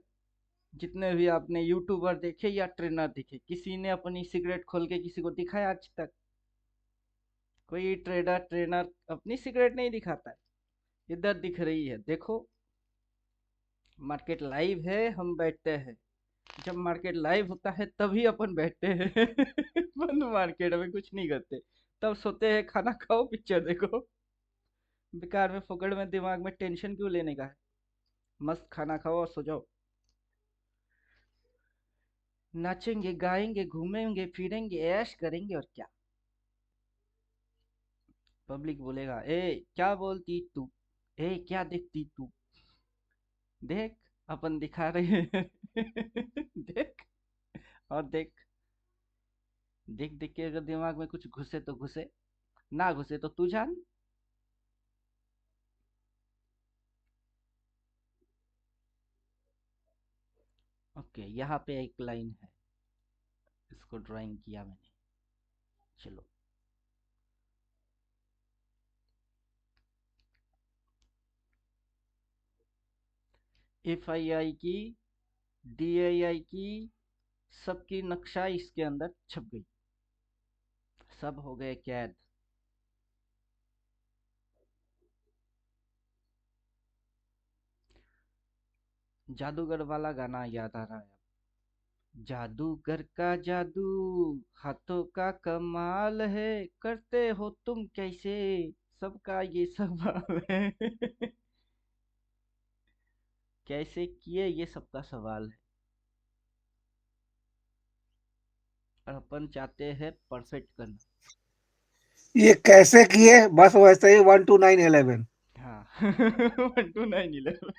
जितने भी आपने यूट्यूबर देखे या ट्रेनर देखे, किसी ने अपनी सिगरेट खोल के किसी को दिखाया आज तक? कोई ट्रेनर अपनी सिगरेट नहीं दिखाता है। इधर दिख रही है, देखो। मार्केट लाइव है, हम बैठते हैं। जब मार्केट लाइव होता है तभी अपन बैठते हैं। बंद मार्केट में कुछ नहीं करते। तब सोते हैं, खाना खाओ, पिक्चर देखो। बेकार में फोकट में दिमाग में टेंशन क्यों लेने का है? मस्त खाना खाओ और सो जाओ। नाचेंगे, गाएंगे, घूमेंगे, फिरेंगे, ऐश करेंगे और क्या। पब्लिक बोलेगा, ए क्या बोलती तू, ए क्या देखती तू। देख, अपन दिखा रहे हैं। देख और देख। देख देख के अगर दिमाग में कुछ घुसे तो घुसे, ना घुसे तो तू जान। ओके, यहाँ पे एक लाइन है, इसको ड्राइंग किया मैंने। चलो, FII की, DII की, सबकी नक्शा इसके अंदर छप गई। सब हो गए कैद। जादूगर वाला गाना याद आ रहा है। जादूगर का जादू हाथों का कमाल है, करते हो तुम कैसे, सबका ये सवाल है। कैसे किए ये सबका सवाल है, और अपन चाहते हैं परफेक्ट करना। ये कैसे किए, बस वैसे ही 1 to 9 11। हाँ। 1 to 9 11।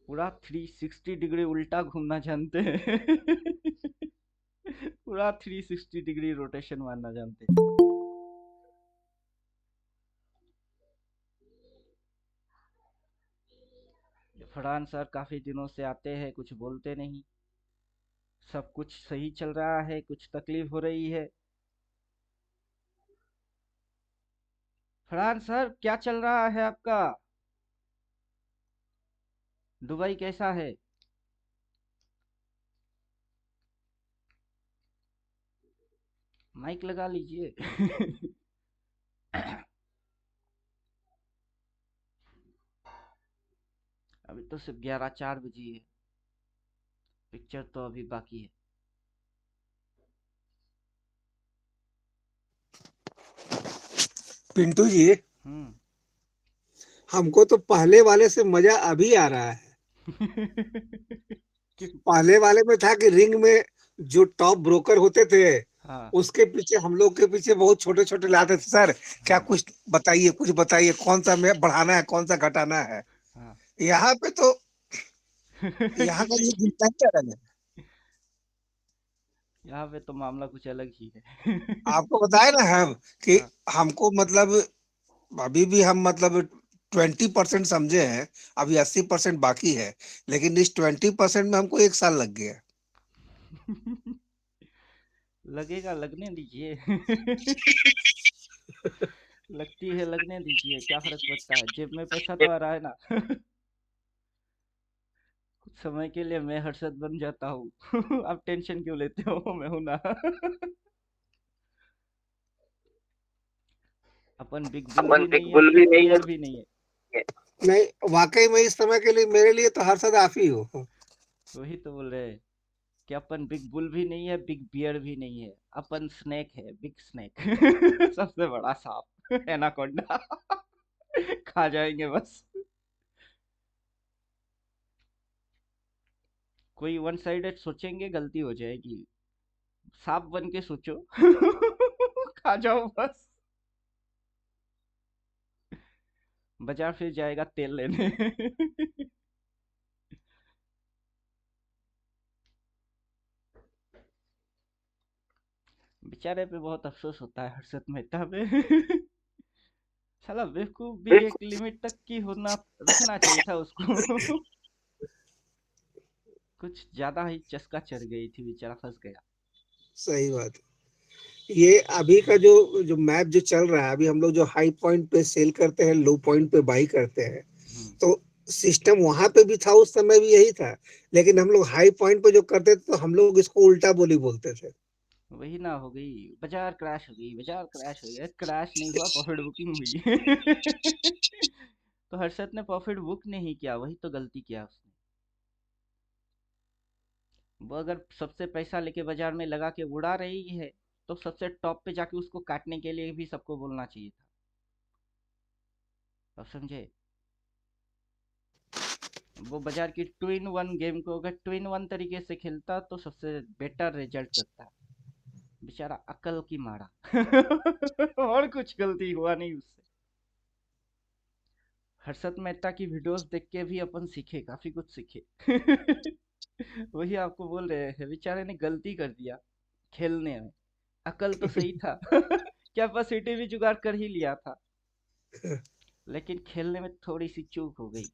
पूरा 360 डिग्री उल्टा घूमना जानते हैं। पूरा 360 डिग्री रोटेशन मारना जानते हैं। फरहान सर काफी दिनों से आते हैं, कुछ बोलते नहीं। सब कुछ सही चल रहा है, कुछ तकलीफ हो रही है? फरहान सर क्या चल रहा है आपका? दुबई कैसा है? माइक लगा लीजिए। अभी तो सिर्फ 11:04 बजी है, पिक्चर तो अभी बाकी है। पिंटू जी, हम्म। हमको तो पहले वाले से मजा अभी आ रहा है। क्यों? पहले वाले में था कि रिंग में जो टॉप ब्रोकर होते थे, हाँ। उसके पीछे हम लोग के पीछे बहुत छोटे छोटे लाते थे, सर क्या हाँ। कुछ बताइए कौन सा में बढ़ाना है कौन सा घटाना है। हाँ। यहाँ पे तो, यहाँ का किसी ये चिंता क्या है। यहाँ पे तो मामला कुछ अलग ही है। आपको बताए ना हम कि हाँ। हमको मतलब अभी भी हम मतलब 20% समझे हैं, अभी 80% बाकी है, लेकिन इस 20% में हमको 1 साल लग गया। लगेगा, लगने दीजिए। लगती है, लगने दीजिए, क्या फर्क पड़ता है, जेब में पैसा तो आ रहा है ना। कुछ समय के लिए मैं हर्षद बन जाता हूँ। आप टेंशन क्यों लेते हो, मैं हूं ना। अपन बिग बुल अपन भी बिग नहीं है, बुल भी बिग नहीं बियर भी नहीं है। है। नहीं, वाकई में इस समय के लिए मेरे लिए तो हर्षद आप ही हो। वही तो बोल रहे हैं कि अपन बिग बुल भी नहीं है, बिग बियर भी नहीं है। अपन स्नेक है, बिग स्नेक। सबसे बड़ा सांप, एनाकोंडा। खा जाएंगे बस। कोई वन साइडेड सोचेंगे, गलती हो जाएगी। सांप बन के सोचो। खा जाओ बस। बाजार फिर जाएगा तेल लेने। बेचारे पे बहुत अफसोस होता है हर्षद मेहता पे। साला बेवकूफ भी एक लिमिट तक की होना रखना चाहिए था उसको। कुछ ज्यादा ही चस्का चढ़ गई थी, बेचारा फंस गया। सही बात है। ये अभी का जो जो मैप जो चल रहा है, अभी हम लोग जो हाई पॉइंट पे सेल करते हैं, लो पॉइंट पे बाई करते हैं, हम्म। तो सिस्टम वहां पे भी था, उस समय भी यही था। लेकिन हम लोग हाई पॉइंट पे जो करते थे तो हम लोग इसको उल्टा बोली बोलते थे। वही ना, हो गई बाजार क्रैश, हो गई बाजार क्रैश, हो गया क्रैश नहीं हुआ, प्रॉफिट बुकिंग हुई। तो हर्षद ने प्रॉफिट बुक नहीं किया, वही तो गलती किया उसने। वो अगर सबसे पैसा लेके बाजार में लगा के उड़ा रही है, तो सबसे टॉप पे जाके उसको काटने के लिए भी सबको बोलना चाहिए था। अब समझे? वो बाजार की टू इन वन गेम को अगर टू इन वन तरीके से खेलता तो सबसे बेटर रिजल्ट करता। बेचारा अकल की मारा। और कुछ गलती हुआ नहीं उससे। हर्षद मेहता की वीडियोस देख के भी अपन सीखे, काफी कुछ सीखे। वही आपको बोल रहे हैं, बेचारे ने गलती कर दिया खेलने में। अकल तो सही था। कैपेसिटी भी जुगाड़ कर ही लिया था, लेकिन खेलने में थोड़ी सी चूक हो गई।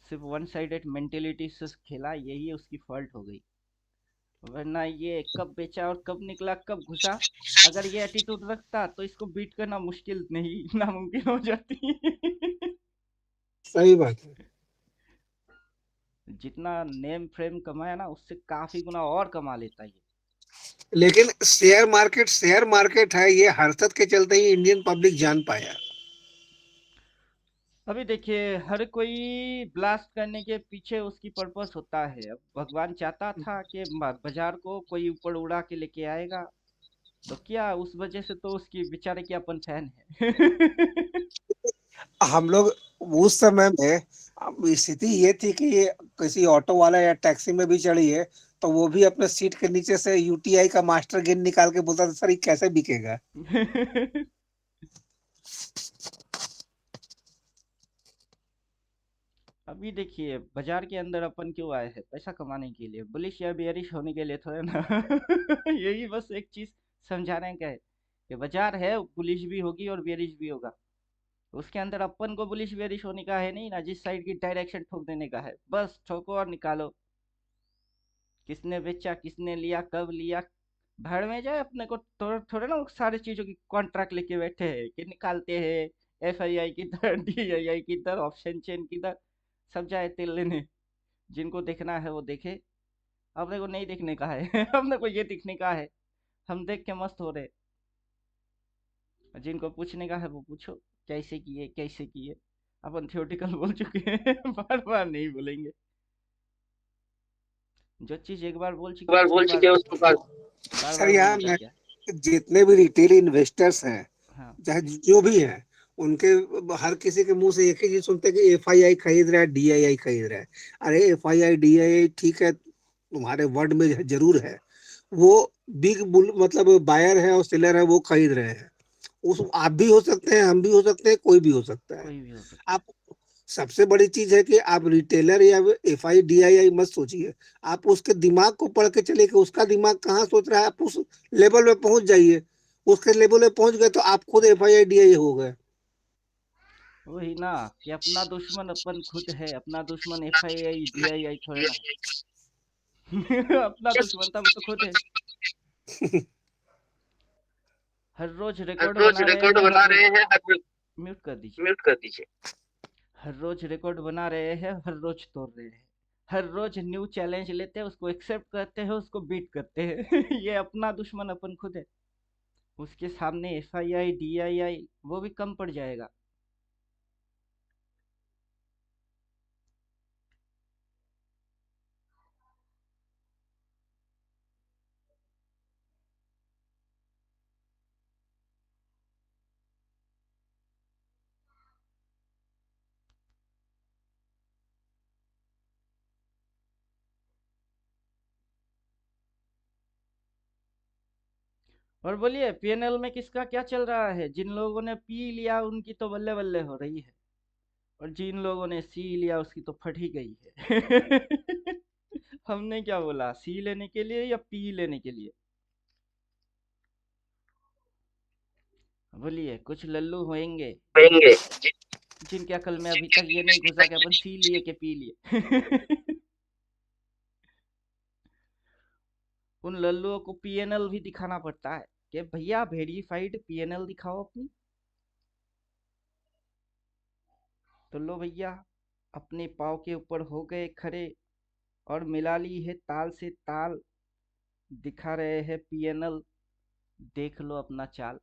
सिर्फ वन साइडेड मेंटेलिटी से खेला, यही उसकी फॉल्ट हो गई। वरना ये कब बेचा और कब निकला, कब घुसा, अगर ये एटीट्यूड रखता तो इसको बीट करना मुश्किल नहीं, नामुमकिन हो जाती। सही बात है। जितना नेम फ्रेम कमाया ना, उससे काफी गुना और कमा लेता ये। लेकिन शेयर मार्केट है, ये हरकत के चलते ही इंडियन पब्लिक जान पाया। अभी देखिए, हर कोई ब्लास्ट करने के पीछे उसकी पर्पस होता है। अब भगवान चाहता था कि बाजार को कोई ऊपर उड़ा के लेके आएगा, तो क्या उस वजह से तो उसकी बेचारे की अपन फैन है। हम लोग उस समय में, अब स्थिति ये थी कि ये किसी ऑटो वाला या टैक्सी में भी चढ़िए, तो वो भी अपने सीट के नीचे से यूटीआई का मास्टर गेन निकाल के बोलता था, सर ये कैसे बिकेगा। अभी देखिए, बाजार के अंदर अपन क्यों आए हैं? पैसा कमाने के लिए, बुलिश या बेयरिश होने के लिए थोड़े ना। यही बस एक चीज समझाने का है कि बाजार है, बुलिश भी होगी और बेयरिश भी होगा। उसके अंदर अपन को बुलिश बेयरिश होने का है नहीं ना, जिस साइड की डायरेक्शन ठोक देने का है, बस ठोको और निकालो। किसने बेचा, किसने लिया, कब लिया, भाड़ में जाए। अपने को थोड़ा थोड़ा ना वो सारी चीजों की कॉन्ट्रैक्ट लेके बैठे हैं कि निकालते हैं। एफआईआई किधर, डीआईआई किधर, ऑप्शन चेन किधर, सब जाए तेल लेने। जिनको देखना है वो देखे, अपने को नहीं देखने का है। अपने को ये दिखने का है, हम देख के मस्त हो रहे। जिनको पूछने का है वो पूछो, कैसे किए कैसे किए। अपन थियोटिकल बोल चुके हैं। बार बार नहीं बोलेंगे। जो चीज एक बार बोल चुके हैं उसको बार बार सर बार यहाँ बोलने का मैं, क्या। जितने भी रिटेल इन्वेस्टर्स हैं, हाँ। चाहे जो भी हैं, उनके हर किसी के मुंह से एक ही चीज सुनते हैं कि एफआईआई खरीद रहा है, डीआईआई खरीद रहा है। अरे एफआईआई डीआईआई ठीक है, तुम्हारे वर्ड में जरूर है। वो बिग बुल मतलब बायर है और सेलर है, वो खरीद रहे हैं। उस आप भी हो सकते हैं, हम भी हो सकते हैं, कोई भी हो सकता है। कोई भी हो सकता आप, सबसे बड़ी चीज है कि आप रिटेलर या एफ आई डी आई आई मत सोचिए। आप उसके दिमाग को पढ़ के चलिए कि उसका दिमाग कहाँ सोच रहा है, आप उस लेवल पे पहुंच जाइए। उसके लेवल पे पहुंच गए तो आप खुद एफ आई डी आई हो गए। है। वही ना, कि अपना दुश्मन अपन खुद है, अपना दुश्मन एफआईआई डीआईआई थोड़े ना है। अपना दुश्मन था वो तो खुद है। हर रोज रिकॉर्ड बना रहे हैं, हर रोज म्यूट कर दीजिए। हर रोज रिकॉर्ड बना रहे हैं, हर रोज तोड़ रहे हैं। हर रोज न्यू चैलेंज लेते हैं, उसको एक्सेप्ट करते हैं, उसको बीट करते हैं। ये अपना दुश्मन अपन खुद है। उसके सामने एफआईआई डीआईआई वो भी कम पड़ जाएगा। और बोलिए, पीएनएल में किसका क्या चल रहा है? जिन लोगों ने पी लिया उनकी तो बल्ले बल्ले हो रही है, और जिन लोगों ने सी लिया उसकी तो फट ही गई है। हमने क्या बोला, सी लेने के लिए या पी लेने के लिए? बोलिए, कुछ लल्लू होंगे होंगे जिनके अकल में अभी तक ये नहीं घुसा कि अपन सी लिए के पी लिए। उन लल्लुओं को पीएनएल भी दिखाना पड़ता है कि भैया वेरीफाइड पीएनएल दिखाओ अपनी। तो लो भैया, अपने पाँव के ऊपर हो गए खड़े और मिला ली है ताल से ताल, दिखा रहे हैं पीएनएल, देख लो अपना चाल।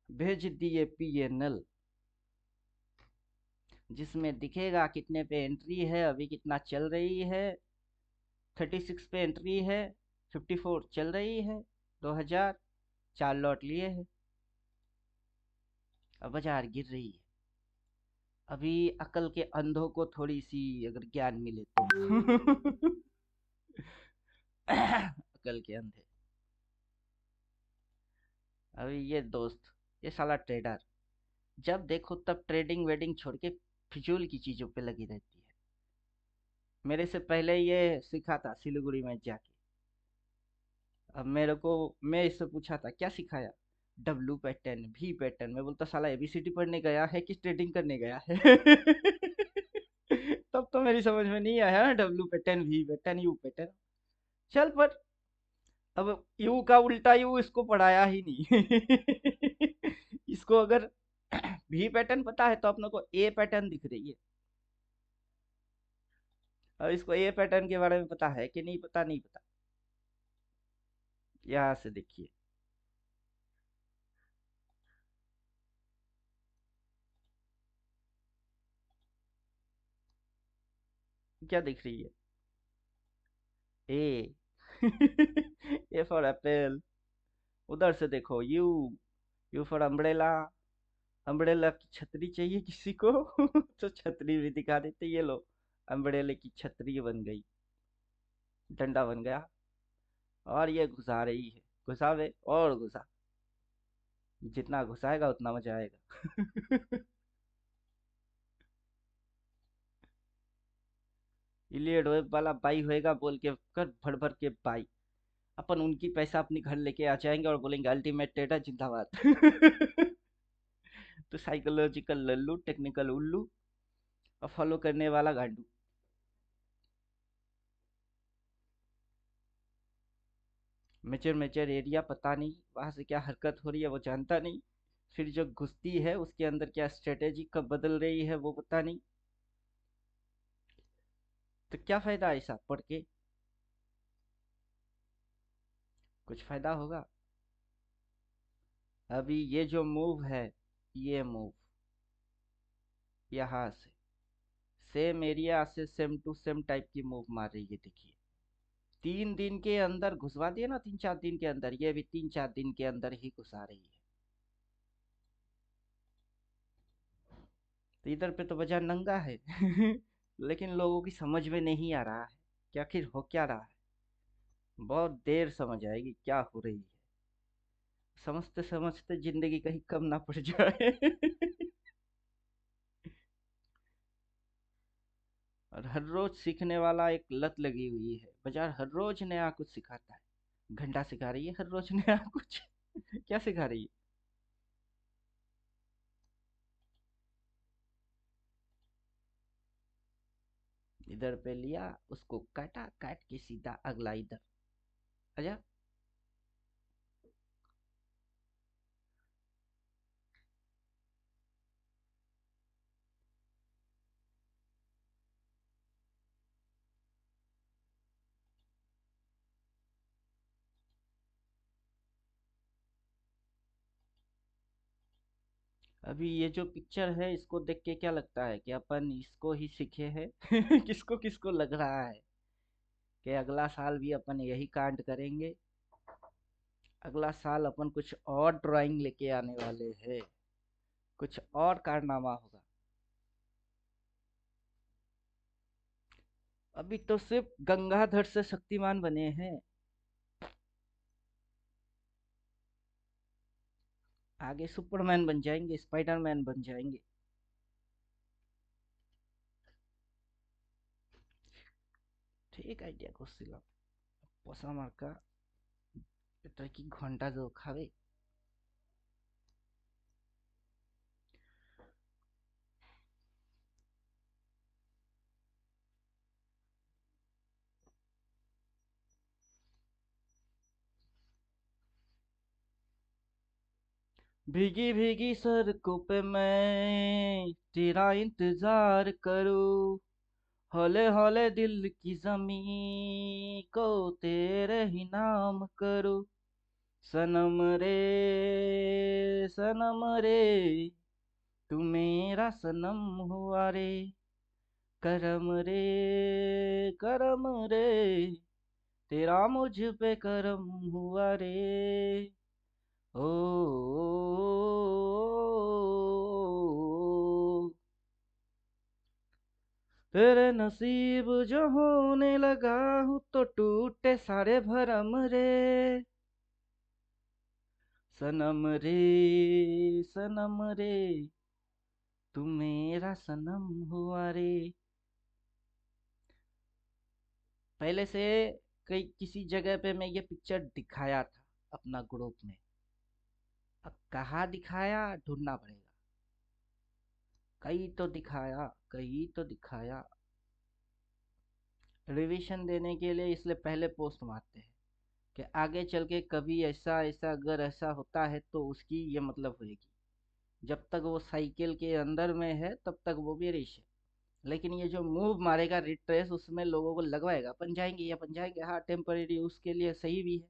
भेज दिए पीएनएल, जिसमें दिखेगा कितने पे एंट्री है, अभी कितना चल रही है। 36 पे एंट्री है, 54 चल रही है, 2000 4 लॉट लिए है। अब बाजार गिर रही है। अभी अकल के अंधों को थोड़ी सी अगर ज्ञान मिले तो। अकल के अंधे। अभी ये दोस्त, ये साला ट्रेडर, जब देखो तब ट्रेडिंग वेडिंग छोड़ के फिजूल की चीजों पे लगी रहती है। मेरे से पहले ये सीखा था सिलीगुड़ी में जाके। अब मेरे को, मैं इससे पूछा था क्या सिखाया, डब्लू पैटर्न, भी पैटर्न। मैं बोलता साला एबीसीडी पढ़ने गया है कि ट्रेडिंग करने गया है। तब तो मेरी समझ में नहीं आया डब्लू पैटर्न, भी पैटर्न, यू पैटर्न। चल पर अब यू का उल्टा यू इसको पढ़ाया ही नहीं। इसको अगर भी पैटर्न पता है तो अपने को ए पैटर्न दिख रही है। अब इसको ए पैटर्न के बारे में पता है कि नहीं पता, नहीं पता। यहाँ से देखिए, क्या दिख रही है, ए। A for Apple. उधर से देखो you, you for umbrella. Umbrella की छतरी चाहिए किसी को? तो छतरी भी दिखा देते, ये लो अम्ब्रेले की छतरी बन गई, डंडा बन गया। और ये घुसा रही है, घुसावे और घुसा, जितना घुसाएगा उतना मजा आएगा। इलियड वेब वाला बाई होएगा बोल के कर भर भर के बाई, अपन उनकी पैसा अपनी घर लेके आ जाएंगे और बोलेंगे अल्टीमेट ट्रेडर जिंदाबाद। तो साइकोलॉजिकल लल्लू, टेक्निकल उल्लू और फॉलो करने वाला गांडू। मेजर मेजर एरिया पता नहीं वहां से क्या हरकत हो रही है वो जानता नहीं, फिर जो घुसती है उसके अंदर क्या स्ट्रेटेजी कब बदल रही है वो पता नहीं। तो क्या फायदा ऐसा पढ़ के, कुछ फायदा होगा? अभी ये जो मूव है, ये मूव यहाँ से सेम एरिया से सेम टू सेम टाइप की मूव मार रही है, देखिए। 3 दिन के अंदर घुसवा दिया ना, 3-4 दिन के अंदर, ये भी 3-4 दिन के अंदर ही घुसा रही है। तो इधर पे तो बाजार नंगा है। लेकिन लोगों की समझ में नहीं आ रहा है कि आखिर हो क्या रहा है। बहुत देर समझ आएगी क्या हो रही है, समझते समझते जिंदगी कहीं कम ना पड़ जाए। और हर रोज सीखने वाला एक लत लगी हुई है, बाजार हर रोज नया कुछ सिखाता है। घंटा सिखा रही है हर रोज नया कुछ। क्या सिखा रही है? इधर पे लिया, उसको काटा, काट के सीधा अगला इधर। आजा। अभी ये जो पिक्चर है इसको देख के क्या लगता है कि अपन इसको ही सीखे हैं? किसको किसको लग रहा है कि अगला साल भी अपन यही कांड करेंगे, अगला साल अपन कुछ और ड्राइंग लेके आने वाले हैं, कुछ और कारनामा होगा। अभी तो सिर्फ गंगाधर से शक्तिमान बने हैं, आगे सुपरमैन बन जाएंगे, स्पाइडरमैन बन जाएंगे। ठीक आइडिया को सिला पोसा मार का पेटर की घंटा जो खावे। भीगी भीगी सड़कों पे मैं तेरा इंतजार करूं, हौले हौले दिल की जमीं को तेरे ही नाम करूं। सनम रे सनम रे, तू मेरा सनम हुआ रे। करम रे करम रे, तेरा मुझ पे करम हुआ रे। ओ, तेरे नसीब जो होने लगा हूँ तो टूटे सारे भरम रे। सनम रे सनम रे, तू मेरा सनम हुआ रे। पहले से कई किसी जगह पे मैं ये पिक्चर दिखाया था अपना ग्रुप में। अब कहाँ दिखाया ढूंढना पड़ेगा। कहीं तो दिखाया, कहीं तो दिखाया। रिवीजन देने के लिए इसलिए पहले पोस्ट मारते हैं कि आगे चल के कभी ऐसा ऐसा अगर ऐसा होता है तो उसकी ये मतलब होएगी। जब तक वो साइकिल के अंदर में है तब तक वो भी रेस है, लेकिन ये जो मूव मारेगा रिट्रेस उसमें लोगों को लगवाएगा अपन जाएंगे या अपन जाएंगे। हाँ, टेम्परेरी उसके लिए सही भी है।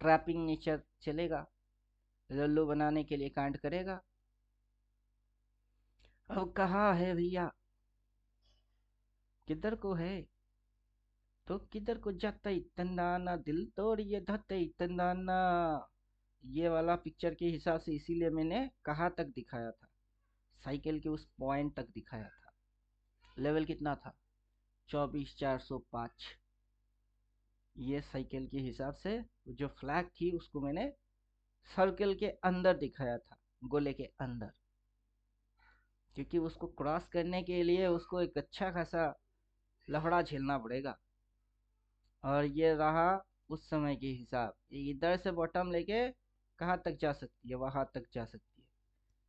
ट्रैपिंग नेचर चलेगा, लल्लू बनाने के लिए कांड करेगा। अब कहाँ है भैया, किधर को है तो किधर को जाता ही तंदाना, दिल तोड़ ये धते ही तंदाना। ये वाला पिक्चर के हिसाब से इसीलिए मैंने कहाँ तक दिखाया था, साइकिल के उस पॉइंट तक दिखाया था। लेवल कितना था, 24,405। ये साइकिल के हिसाब से जो फ्लैग थी उसको मैंने सर्कल के अंदर दिखाया था, गोले के अंदर, क्योंकि उसको क्रॉस करने के लिए उसको एक अच्छा खासा लफड़ा झेलना पड़ेगा। और ये रहा उस समय के हिसाब, ये इधर से बॉटम लेके कहाँ तक जा सकती है, वहां तक जा सकती है।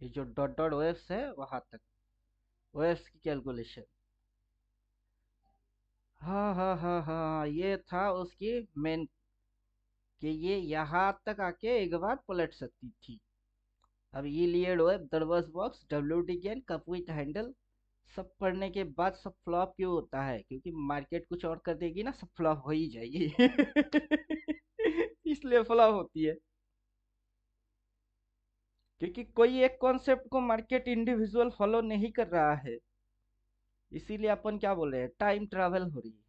ये जो डॉट डॉट वेव्स है वहां तक, वेव्स की कैलकुलेशन। हाँ हाँ हाँ हाँ, ये था उसकी मेन, कि ये यहाँ तक आके एक बार पलट सकती थी। अब ये लिए वेब, दरवाज बॉक्स, डब्ल्यू गेन, कप विथ हैंडल, सब पढ़ने के बाद सब फ्लॉप क्यों होता है, क्योंकि मार्केट कुछ और कर देगी ना, सब फ्लॉप हो ही जाएगी। इसलिए फ्लॉप होती है, क्योंकि कोई एक कॉन्सेप्ट को मार्केट इंडिविजुअल फॉलो नहीं कर रहा है। इसीलिए अपन क्या बोल रहे हैं, टाइम ट्रैवल हो रही है,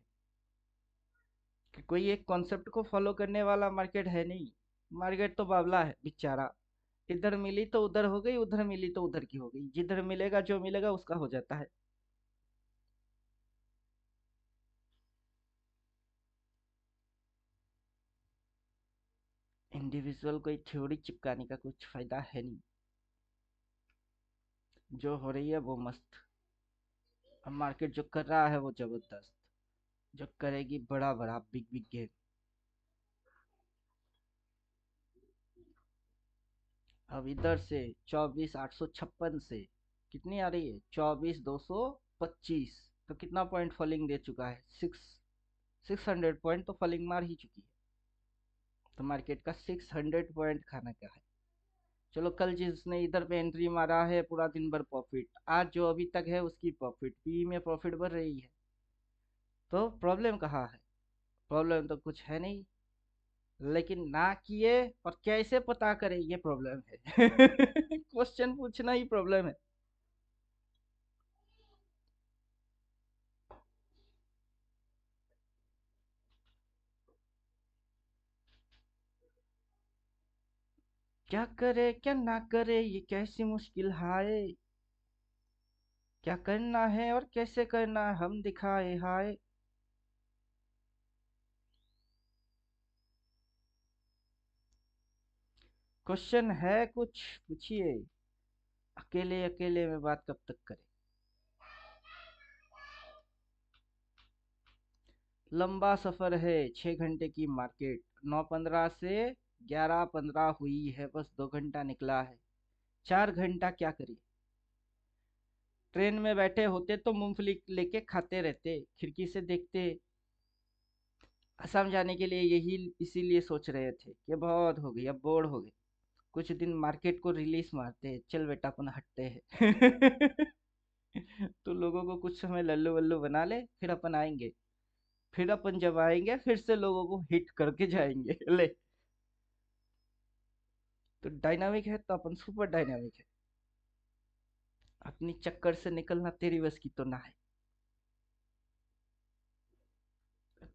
कि कोई एक कॉन्सेप्ट को फॉलो करने वाला मार्केट है नहीं। मार्केट तो बावला है बेचारा, इधर मिली तो उधर हो गई, उधर मिली तो उधर की हो गई, जिधर मिलेगा जो मिलेगा उसका हो जाता है। इंडिविजुअल कोई थ्योरी चिपकाने का कुछ फायदा है नहीं। जो हो रही है वो मस्त, अब मार्केट जो कर रहा है वो जबरदस्त, जो करेगी बड़ा बड़ा बिग बिग गेम। अब इधर से 24,856 से कितनी आ रही है, 24,225। तो कितना पॉइंट फॉलिंग दे चुका है, 600 पॉइंट तो फॉलिंग मार ही चुकी है। तो मार्केट का 600 पॉइंट खाना क्या है। चलो, कल जिसने इधर पे एंट्री मारा है पूरा दिन भर प्रॉफिट, आज जो अभी तक है उसकी प्रॉफिट पी में प्रॉफिट बढ़ रही है। तो प्रॉब्लम कहाँ है, प्रॉब्लम तो कुछ है नहीं, लेकिन ना किए और कैसे पता करें ये प्रॉब्लम है। क्वेश्चन पूछना ही प्रॉब्लम है। क्या करे क्या ना करे ये कैसी मुश्किल हाय, क्या करना है और कैसे करना है हम दिखाए हाय। क्वेश्चन है कुछ, पूछिए। अकेले अकेले में बात कब तक करें। लंबा सफर है, 6 घंटे की मार्केट, 9:15 से 11:15 हुई है, बस 2 घंटा निकला है। 4 घंटा क्या करिए। ट्रेन में बैठे होते तो मूंगफली लेके खाते रहते, खिड़की से देखते। असम जाने के लिए यही इसीलिए सोच रहे थे कि बहुत हो गई, अब बोर हो गए, कुछ दिन मार्केट को रिलीज मारते हैं, चल बेटा अपन हटते हैं। तो लोगों को कुछ समय लल्लू वल्लू बना ले, फिर अपन आएंगे। फिर अपन जब आएंगे फिर से लोगों को हिट करके जाएंगे। ले, तो डायनामिक है तो अपन सुपर डायनामिक है। अपनी चक्कर से निकलना तेरी बस की तो ना है।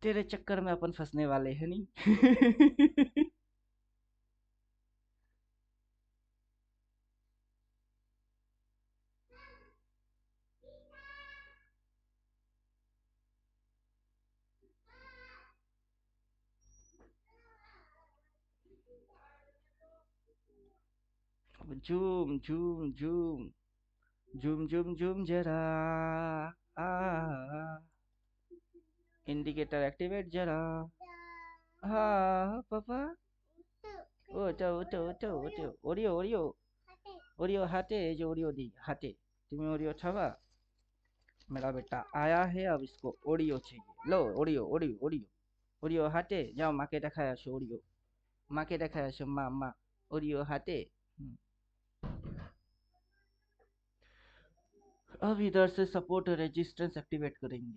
तेरे चक्कर में अपन फंसने वाले हैं नहीं। अब झूम झूम झूम झूम झूम झूम जरा, आ इंडिकेटर एक्टिवेट जरा। हाँ पापा, उठो उठो उठो उठो, ओरियो ओरियो ओरियो हाथे, जो ओरियो दी हाथे। तुम्हें ओरियो छावा, मेरा बेटा आया है, अब इसको ओरियो चाहिए। लो ओरियो ओरियो ओरियो ओरियो हाथे, जाओ माँ के दिखाया शो ओरियो, माँ के दिखाया शो, माँ माँ ओरियो हाथे। अब इधर से सपोर्ट रेजिस्टेंस एक्टिवेट करेंगे।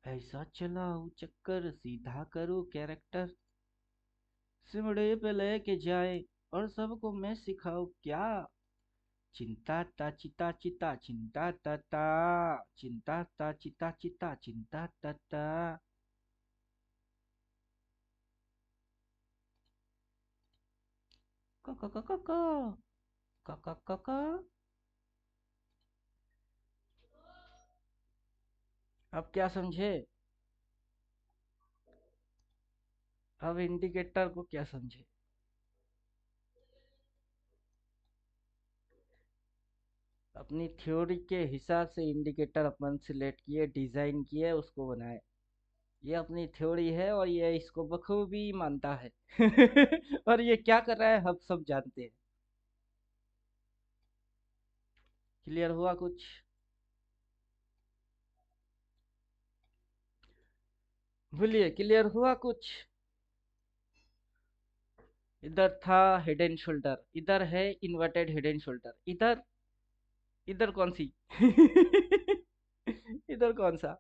ऐसा चलाओ चक्कर, सीधा करो कैरेक्टर, सिमड़े पे लेके जाए और सबको मैं सिखाऊं क्या। चिंता ता चिता चिता चिंता ता ता, चिंता ता चिता चिता चिंता ता ता। क क क क क क क क क। अब क्या समझे? अब इंडिकेटर को क्या समझे? अपनी थ्योरी के हिसाब से इंडिकेटर अपन सिलेक्ट किए, डिजाइन किए, उसको बनाए। ये अपनी थ्योरी है और ये इसको बखूबी मानता है। और ये क्या कर रहा है हम सब जानते हैं। क्लियर हुआ कुछ? बोलिए, क्लियर हुआ कुछ? इधर था हेड एंड शोल्डर, इधर है इन्वर्टेड हेड एंड शोल्डर, इधर इधर कौन सी? इधर कौन सा?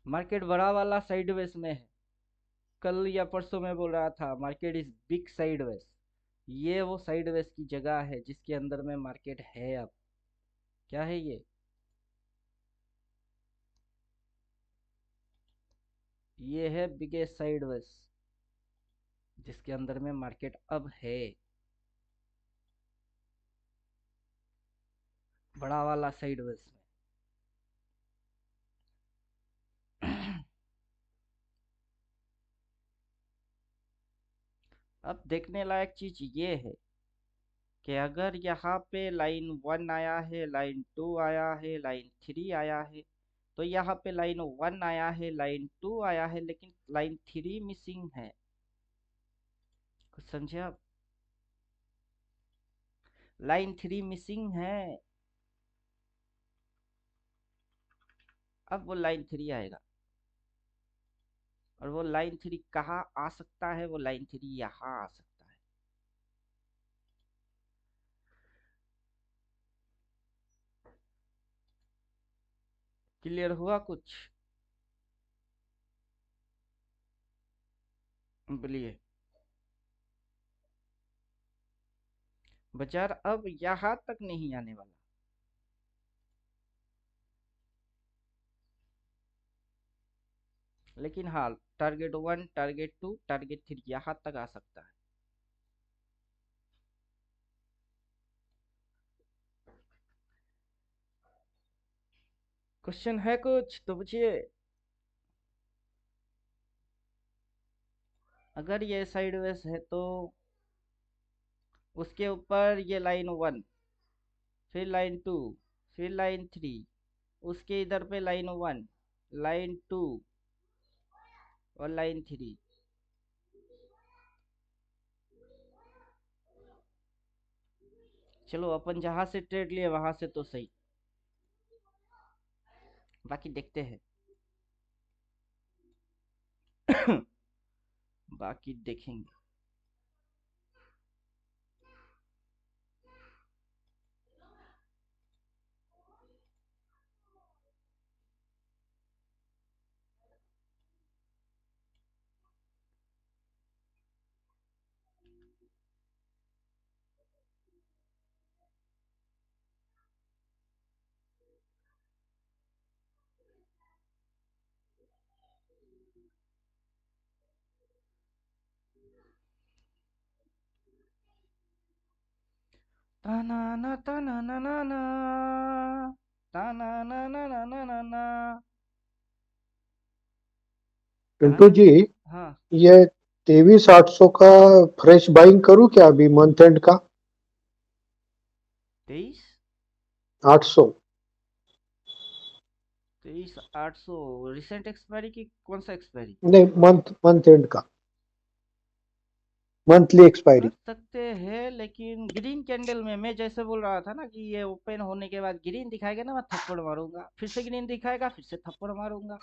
मार्केट बड़ा वाला साइडवेज में है। कल या परसों में बोल रहा था मार्केट इज बिग साइडवेज। ये वो साइडवेज की जगह है जिसके अंदर में मार्केट है अब। क्या है ये है बिगेस्ट साइडवेज जिसके अंदर में मार्केट अब है, बड़ा वाला साइडवेज में। अब देखने लायक चीज ये है कि अगर यहाँ पे लाइन 1 आया है, लाइन 2 आया है, लाइन 3 आया है, तो यहाँ पे लाइन 1 आया है, लाइन 2 आया है, लेकिन लाइन 3 मिसिंग है। कुछ समझे आप? लाइन 3 मिसिंग है। अब वो लाइन 3 आएगा, और वो लाइन 3 कहाँ आ सकता है? वो लाइन 3 यहाँ आ सकता है। क्लियर हुआ कुछ? बोलिए। बाजार अब यहाँ तक नहीं आने वाला, लेकिन हाँ, टारगेट 1, टारगेट 2, टारगेट 3 यहाँ तक आ सकता है। क्वेश्चन है कुछ तो पूछिए। अगर ये साइडवेज है तो उसके ऊपर ये लाइन 1, फिर लाइन 2, फिर लाइन 3, उसके इधर पे लाइन 1, लाइन 2 और लाइन 3। चलो अपन जहां से ट्रेड लिए वहां से तो सही, बाकी देखते हैं। बाकी देखेंगे। ताना ना ताना ना ना ना, ताना ना ना ना ना ना ना, पिंटू ताना। जी, हाँ। ये 23,800 का फ्रेश बाइंग करूं क्या अभी मंथ एंड का? 23, 800। 23,800 रिसेंट एक्सपायरी की? कौन सा एक्सपायरी? नहीं, मंथ मंथ एंड का, मंथली कर एक्सपायरी। सकते हैं, लेकिन ग्रीन कैंडल में मैं जैसे बोल रहा था ना कि ये ओपन होने के बाद ग्रीन दिखाएगा ना, मैं थप्पड़ मारूंगा, फिर से ग्रीन दिखाएगा, फिर से थप्पड़ मारूंगा।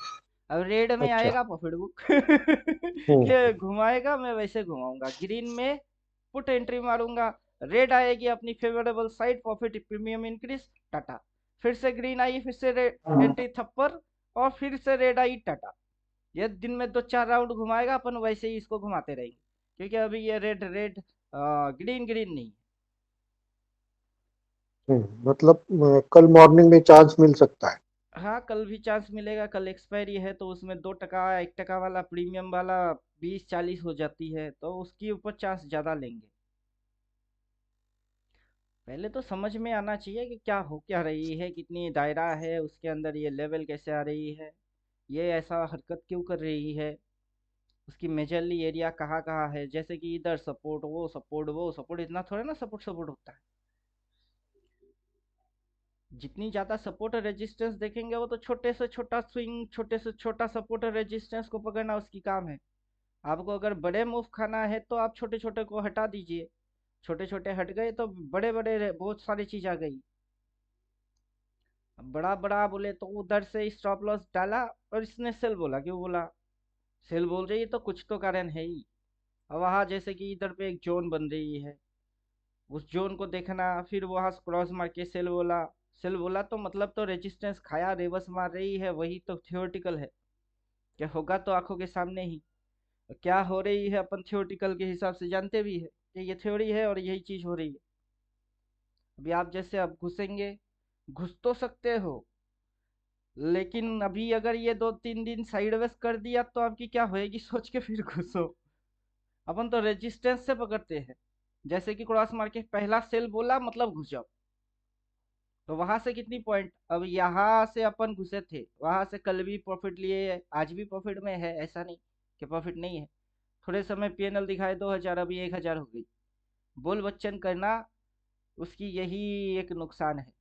अब रेड में अच्छा। आएगा प्रॉफिट बुक। हम्म। ये घुमाएगा, मैं वैसे घुमाऊंगा। ग्रीन में पुट एंट्री मारूंगा, रेड आएगी अपनी favourable side, profit premium increase, Tata. फिर से ग्रीन आई, फिर से रेड एंट्री थप्पड़, और फिर से रेड आई, टाटा। ये दिन में 2-4 राउंड घुमाएगा, अपन वैसे ही इसको घुमाते रहेंगे, क्योंकि अभी ये रेड रेड ग्रीन ग्रीन नहीं। मतलब कल मॉर्निंग में चांस मिल सकता है। हाँ, कल भी चांस मिलेगा। कल एक्सपायरी है तो उसमें 2 टका 1 टका वाला प्रीमियम वाला 20-40 हो जाती है, तो उसके ऊपर चांस ज़्यादा लेंगे। पहले तो समझ में आना चाहिए कि क्या हो क्या रही है, कितनी दायरा है उसके अंदर, ये लेवल कैसे आ रही है, ये ऐसा हरकत क्यों कर रही है, उसकी मेजरली एरिया कहाँ कहाँ है। जैसे कि इधर सपोर्ट, वो सपोर्ट, वो सपोर्ट, इतना थोड़ा ना सपोर्ट सपोर्ट होता है। जितनी ज़्यादा सपोर्ट और रेजिस्टेंस देखेंगे, वो तो छोटे से छोटा स्विंग, छोटे से छोटा सपोर्ट और रेजिस्टेंस को पकड़ना उसकी काम है। आपको अगर बड़े मूव खाना है तो आप छोटे छोटे को हटा दीजिए। छोटे छोटे हट गए तो बड़े बड़े बहुत सारी चीज आ गई। बड़ा बड़ा बोले तो उधर से स्टॉप लॉस डाला, और इसने सेल बोला, क्यों बोला? सेल बोल रही है तो कुछ तो कारण है ही। अब वहाँ जैसे कि इधर पे एक जोन बन रही है, उस जोन को देखना, फिर वहां क्रॉस मार के सेल बोला। सेल बोला तो मतलब तो रेजिस्टेंस खाया, रिवर्स मार रही है, वही तो थियोरटिकल है। क्या होगा तो आंखों के सामने ही। क्या हो रही है अपन थियोरटिकल के हिसाब से जानते भी है कि ये थ्योरी है और यही चीज हो रही है। अभी आप जैसे अब घुसेंगे, घुस तो सकते हो, लेकिन अभी अगर ये 2-3 दिन साइडवेज कर दिया तो आपकी क्या होएगी, सोच के फिर घुसो। अपन तो रेजिस्टेंस से पकड़ते हैं। जैसे कि क्रॉस मार के पहला सेल बोला मतलब घुस जाओ। तो वहां से कितनी पॉइंट, अब यहाँ से अपन घुसे थे, वहां से कल भी प्रॉफिट लिए, आज भी प्रॉफिट में है, ऐसा नहीं कि प्रॉफिट नहीं है। थोड़े समय पीएनएल दिखाए 2,000, अभी 1,000 हो गई। बोल बच्चन करना, उसकी यही एक नुकसान है।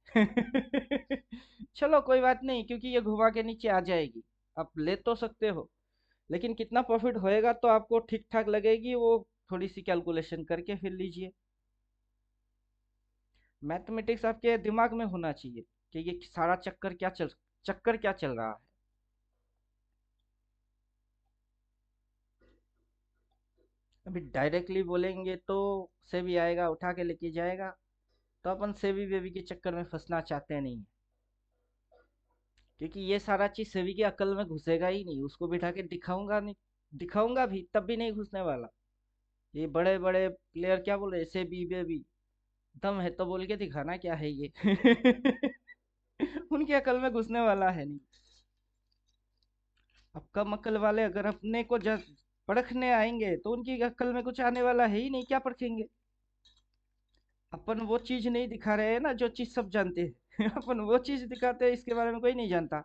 चलो कोई बात नहीं, क्योंकि ये घुमा के नीचे आ जाएगी। आप ले तो सकते हो, लेकिन कितना प्रॉफिट होएगा तो आपको ठीक ठाक लगेगी वो, थोड़ी सी कैलकुलेशन करके फिर लीजिए। मैथमेटिक्स आपके दिमाग में होना चाहिए कि ये सारा चक्कर क्या चल रहा है। अभी डायरेक्टली बोलेंगे तो सेबी आएगा उठा के लेके जाएगा, तो अपन सेबी बेबी के चक्कर में फंसना चाहते नहीं, क्योंकि ये सारा चीज सेबी की अकल में घुसेगा ही नहीं। उसको बिठा के दिखाऊंगा नहीं, दिखाऊंगा भी तब भी नहीं घुसने वाला। ये बड़े बड़े प्लेयर क्या बोल रहे, सेबी बेबी, दम है तो बोल के दिखाना क्या है ये। उनकी अकल में घुसने वाला है नहीं। अब कम अकल वाले अगर अपने को परखने आएंगे तो उनकी अकल में कुछ आने वाला है ही नहीं, क्या परखेंगे। अपन वो चीज नहीं दिखा रहे हैं ना जो चीज सब जानते हैं। अपन वो चीज दिखाते हैं, इसके बारे में कोई नहीं जानता।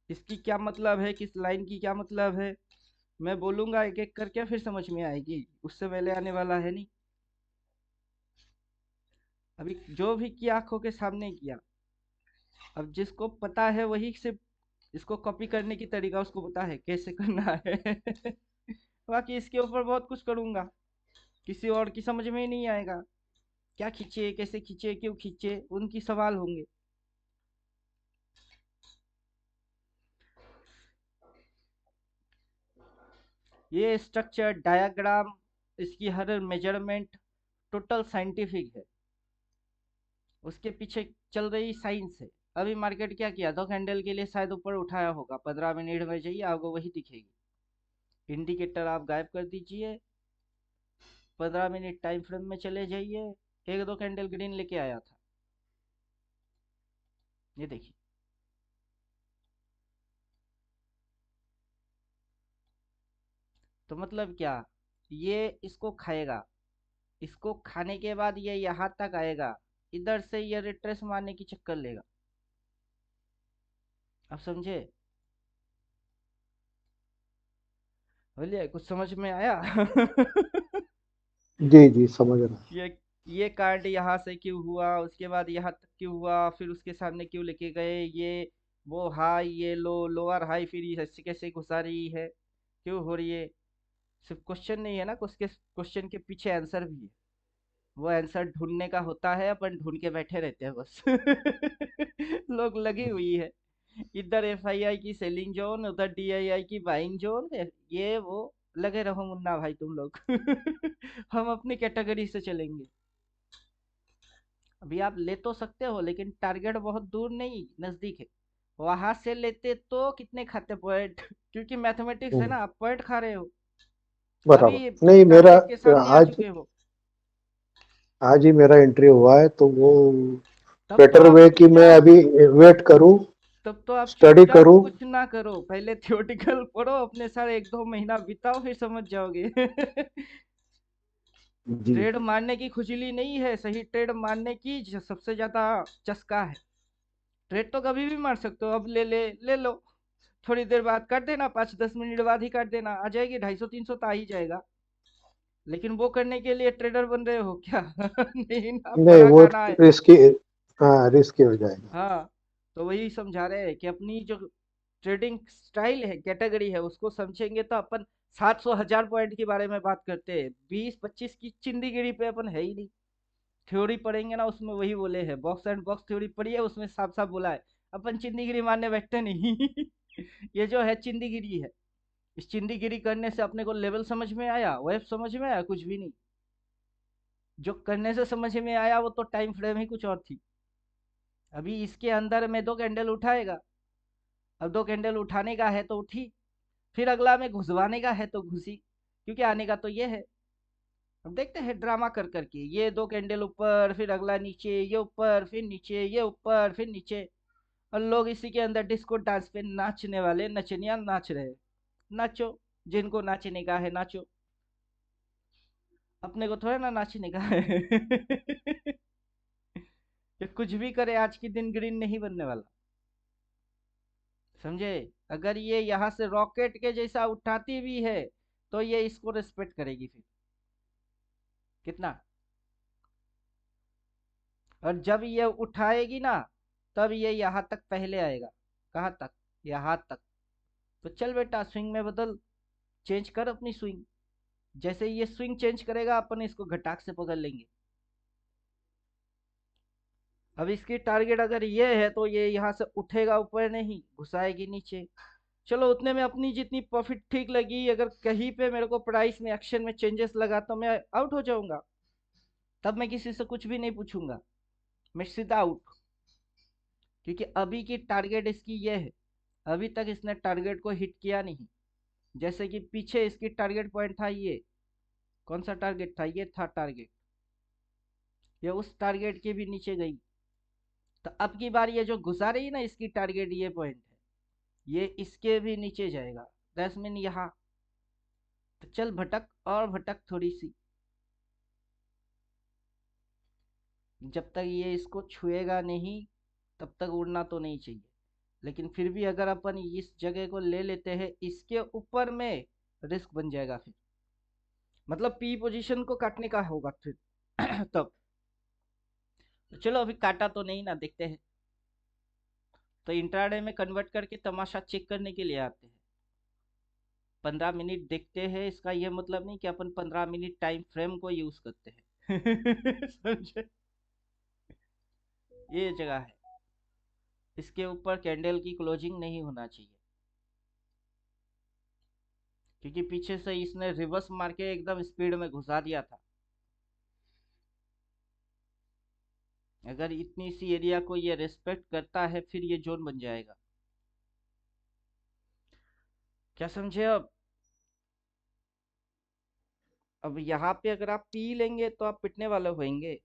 इसकी क्या मतलब है, किस लाइन की क्या मतलब है, मैं बोलूंगा एक एक करके, फिर समझ में आएगी, उससे पहले आने वाला है नहीं। अभी जो भी किया आंखों के सामने किया, अब जिसको पता है वही सिर्फ इसको कॉपी करने की तरीका उसको पता है कैसे करना है। बाकी इसके ऊपर बहुत कुछ करूंगा, किसी और की समझ में ही नहीं आएगा। क्या खींचे, कैसे खींचे, क्यों खींचे, उनकी सवाल होंगे। ये स्ट्रक्चर डायग्राम, इसकी हर मेजरमेंट टोटल साइंटिफिक है, उसके पीछे चल रही साइंस है। अभी मार्केट क्या किया, 2 कैंडल के लिए शायद ऊपर उठाया होगा, 15 मिनट में जाइए आपको वही दिखेगी। इंडिकेटर आप गायब कर दीजिए, 15 मिनट टाइम फ्रेम में चले जाइए, 1-2 कैंडल ग्रीन लेके आया था। ये देखिए, तो मतलब क्या, ये इसको खाएगा, इसको खाने के बाद ये यहाँ तक आएगा, इधर से ये रिट्रेस मारने की चक्कर लेगा। आप समझे? बोलिए, कुछ समझ में आया? जी जी समझ रहा हूँ। ये कार्ड यहाँ से क्यों हुआ, उसके बाद यहाँ तक क्यों हुआ, फिर उसके सामने क्यों लेके गए, ये वो हाई, ये लो, लोअर हाई, फिर ये ऐसे कैसे घुसा रही है, क्यों हो रही है। सिर्फ क्वेश्चन नहीं है ना, उसके क्वेश्चन के पीछे आंसर भी है। वो आंसर ढूंढने का होता है, अपन ढूंढ के बैठे रहते हैं बस। लोग लगी हुई है, इधर एफआईआई की सेलिंग जोन, उधर डीआईआई की बाइंग जोन, ये वो, लगे रहो मुन्ना भाई तुम लोग। हम अपनी कैटेगरी से चलेंगे। अभी आप ले तो सकते हो, लेकिन टारगेट बहुत दूर नहीं, नजदीक है। वहां से लेते तो कितने खाते पॉइंट? क्योंकि मैथमेटिक्स है हम्म, ना, आप पॉइंट खा रहे हो। अभी बराबर नहीं मेरा। टारगेट के सामने आ आज चुके हो। आज ही मेरा एंट्री हुआ है तो वो तब तो बेटर आप वे कि मैं चुपचाप अभी वेट करूं, तब तो आप स्टडी चुपचाप करूं। कुछ ना करो, पहले थियोटिकल पढ़ो, अपने सारे 1-2 महीना बिताओ, फिर समझ जाओगे। जी ट्रेड मारने की खुजली नहीं है, सही ट्रेड मारने की सबसे ज्यादा चस्का है। ट्रेड तो कभी भी मार सकते हो, अब ले लो, थोड़ी देर बाद कर देना, 5-10 मिनट बाद ही कर देना, आ जाएगी 250-300 तो आ ही जाएगा। लेकिन वो करने के लिए ट्रेडर बन रहे हो क्या? नहीं ना, नहीं बड़ा वो खाना है। रिस्की, हाँ रिस्की हो जाएगा। हाँ, तो वही समझा रहे हैं कि अपनी जो ट्रेडिंग स्टाइल है, कैटेगरी है, उसको समझेंगे तो अपन 700-1000 पॉइंट के बारे में बात करते हैं, 20-25 की चिंदीगिरी पे अपन है ही नहीं। थ्योरी पढ़ेंगे ना, उसमें वही बोले हैं, बॉक्स एंड बॉक्स थ्योरी पढ़ी है, उसमें साफ साफ बोला है। अपन चिंदीगिरी मारने बैठते नहीं। ये जो है चिंदीगिरी है, इस चिंदीगिरी करने से अपने को लेवल समझ में आया, वेब समझ में आया, कुछ भी नहीं। जो करने से समझ में आया वो तो टाइम फ्रेम ही कुछ और थी। अभी इसके अंदर में 2 कैंडल उठाएगा, अब 2 कैंडल उठाने का है तो उठी, फिर अगला में घुसवाने का है तो घुसी, क्योंकि आने का तो ये है। अब देखते हैं ड्रामा कर करके, ये 2 कैंडल ऊपर, फिर अगला नीचे, ये ऊपर, फिर नीचे, ये ऊपर, फिर नीचे, और लोग इसी के अंदर डिस्को डांस पे नाचने वाले नचनिया नाच रहे। नाचो, जिनको नाचने का है नाचो, अपने को थोड़ा ना नाचने का है। ये कुछ भी करे, आज की दिन ग्रीन नहीं बनने वाला, समझे? अगर ये यहाँ से रॉकेट के जैसा उठाती भी है तो ये इसको रिस्पेक्ट करेगी फिर, कितना। और जब ये उठाएगी ना, तब ये यहाँ तक पहले आएगा। कहाँ तक? यहाँ तक। तो चल बेटा, स्विंग में बदल, चेंज कर अपनी स्विंग। जैसे ये स्विंग चेंज करेगा, अपन इसको घटाक से पकड़ लेंगे। अब इसकी टारगेट अगर ये है तो ये यहाँ से उठेगा, ऊपर नहीं घुसाएगी नीचे। चलो, उतने में अपनी जितनी प्रॉफिट ठीक लगी, अगर कहीं पे मेरे को प्राइस में एक्शन में चेंजेस लगा तो मैं आउट हो जाऊंगा, तब मैं किसी से कुछ भी नहीं पूछूंगा, मैं सीधा आउट। क्योंकि अभी की टारगेट इसकी ये है, अभी तक इसने टारगेट को हिट किया नहीं। जैसे कि पीछे इसकी टारगेट पॉइंट था ये, कौन सा टारगेट था, ये था टारगेट, ये उस टारगेट के भी नीचे गई। तो अब की बार ये जो घुसा रही है ना, इसकी टारगेट ये पॉइंट है, ये इसके भी नीचे जाएगा, 10 मिनट यहाँ। तो चल भटक और भटक थोड़ी सी, जब तक ये इसको छुएगा नहीं तब तक उड़ना तो नहीं चाहिए। लेकिन फिर भी अगर अपन इस जगह को ले लेते हैं, इसके ऊपर में रिस्क बन जाएगा फिर, मतलब पी पोजीशन को काटने का होगा फिर तब। तो चलो अभी काटा तो नहीं ना, देखते हैं। तो इंट्राडे में कन्वर्ट करके तमाशा चेक करने के लिए आते हैं। 15 मिनट देखते हैं, इसका यह मतलब नहीं कि अपन 15 मिनट टाइम फ्रेम को यूज करते हैं समझे, ये जगह है। इसके ऊपर कैंडल की क्लोजिंग नहीं होना चाहिए, क्योंकि पीछे से इसने रिवर्स मार के एकदम स्पीड में घुसा दिया था। अगर इतनी सी एरिया को ये रेस्पेक्ट करता है फिर ये जोन बन जाएगा। क्या समझे अब यहाँ पे अगर आप पी लेंगे तो आप पिटने वाले होंगे।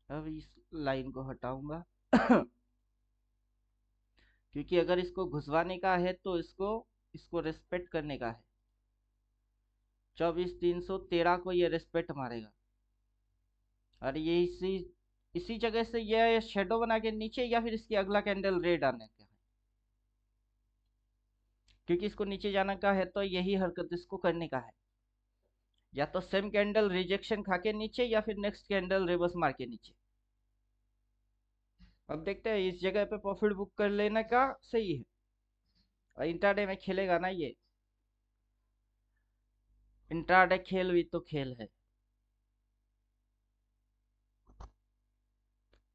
अब इस लाइन को हटाऊंगा क्योंकि अगर इसको घुसवाने का है तो इसको इसको रेस्पेक्ट करने का है। 24,313 को ये रेस्पेक्ट मारेगा, और ये इसी इसी जगह से ये शेडो बना के नीचे, या फिर इसकी अगला कैंडल रेड आने का है। क्योंकि इसको नीचे जाना का है तो यही हरकत इसको करने का है, या तो सेम कैंडल रिजेक्शन खा के नीचे, या फिर नेक्स्ट कैंडल रिवर्स मार के नीचे। अब देखते हैं, इस जगह पे प्रॉफिट बुक कर लेने का सही है। और इंट्राडे में खेलेगा ना ये, इंट्राडे खेल भी तो खेल है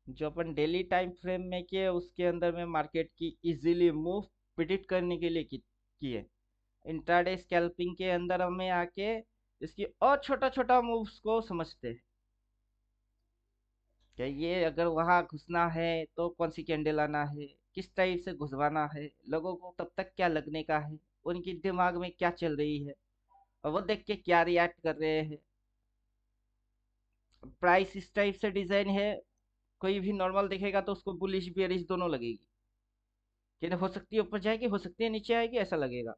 जो अपन डेली टाइम फ्रेम में किए, उसके अंदर में मार्केट की इजीली मूव प्रिडिक्ट करने के लिए किए। इंट्राडे स्कैल्पिंग के अंदर हमें आके इसकी और छोटा छोटा मूव्स को समझते हैं कि ये अगर वहां घुसना है तो कौन सी कैंडल आना है, किस टाइप से घुसवाना है, लोगों को तब तक क्या लगने का है, उनकी दिमाग में क्या चल रही है, और वो देख के क्या रिएक्ट कर रहे हैं। प्राइस इस टाइप से डिजाइन है, कोई भी नॉर्मल देखेगा तो उसको बुलिश बेरिश दोनों लगेगी, कि हो सकती है ऊपर जाएगी, हो सकती है नीचे आएगी, ऐसा लगेगा।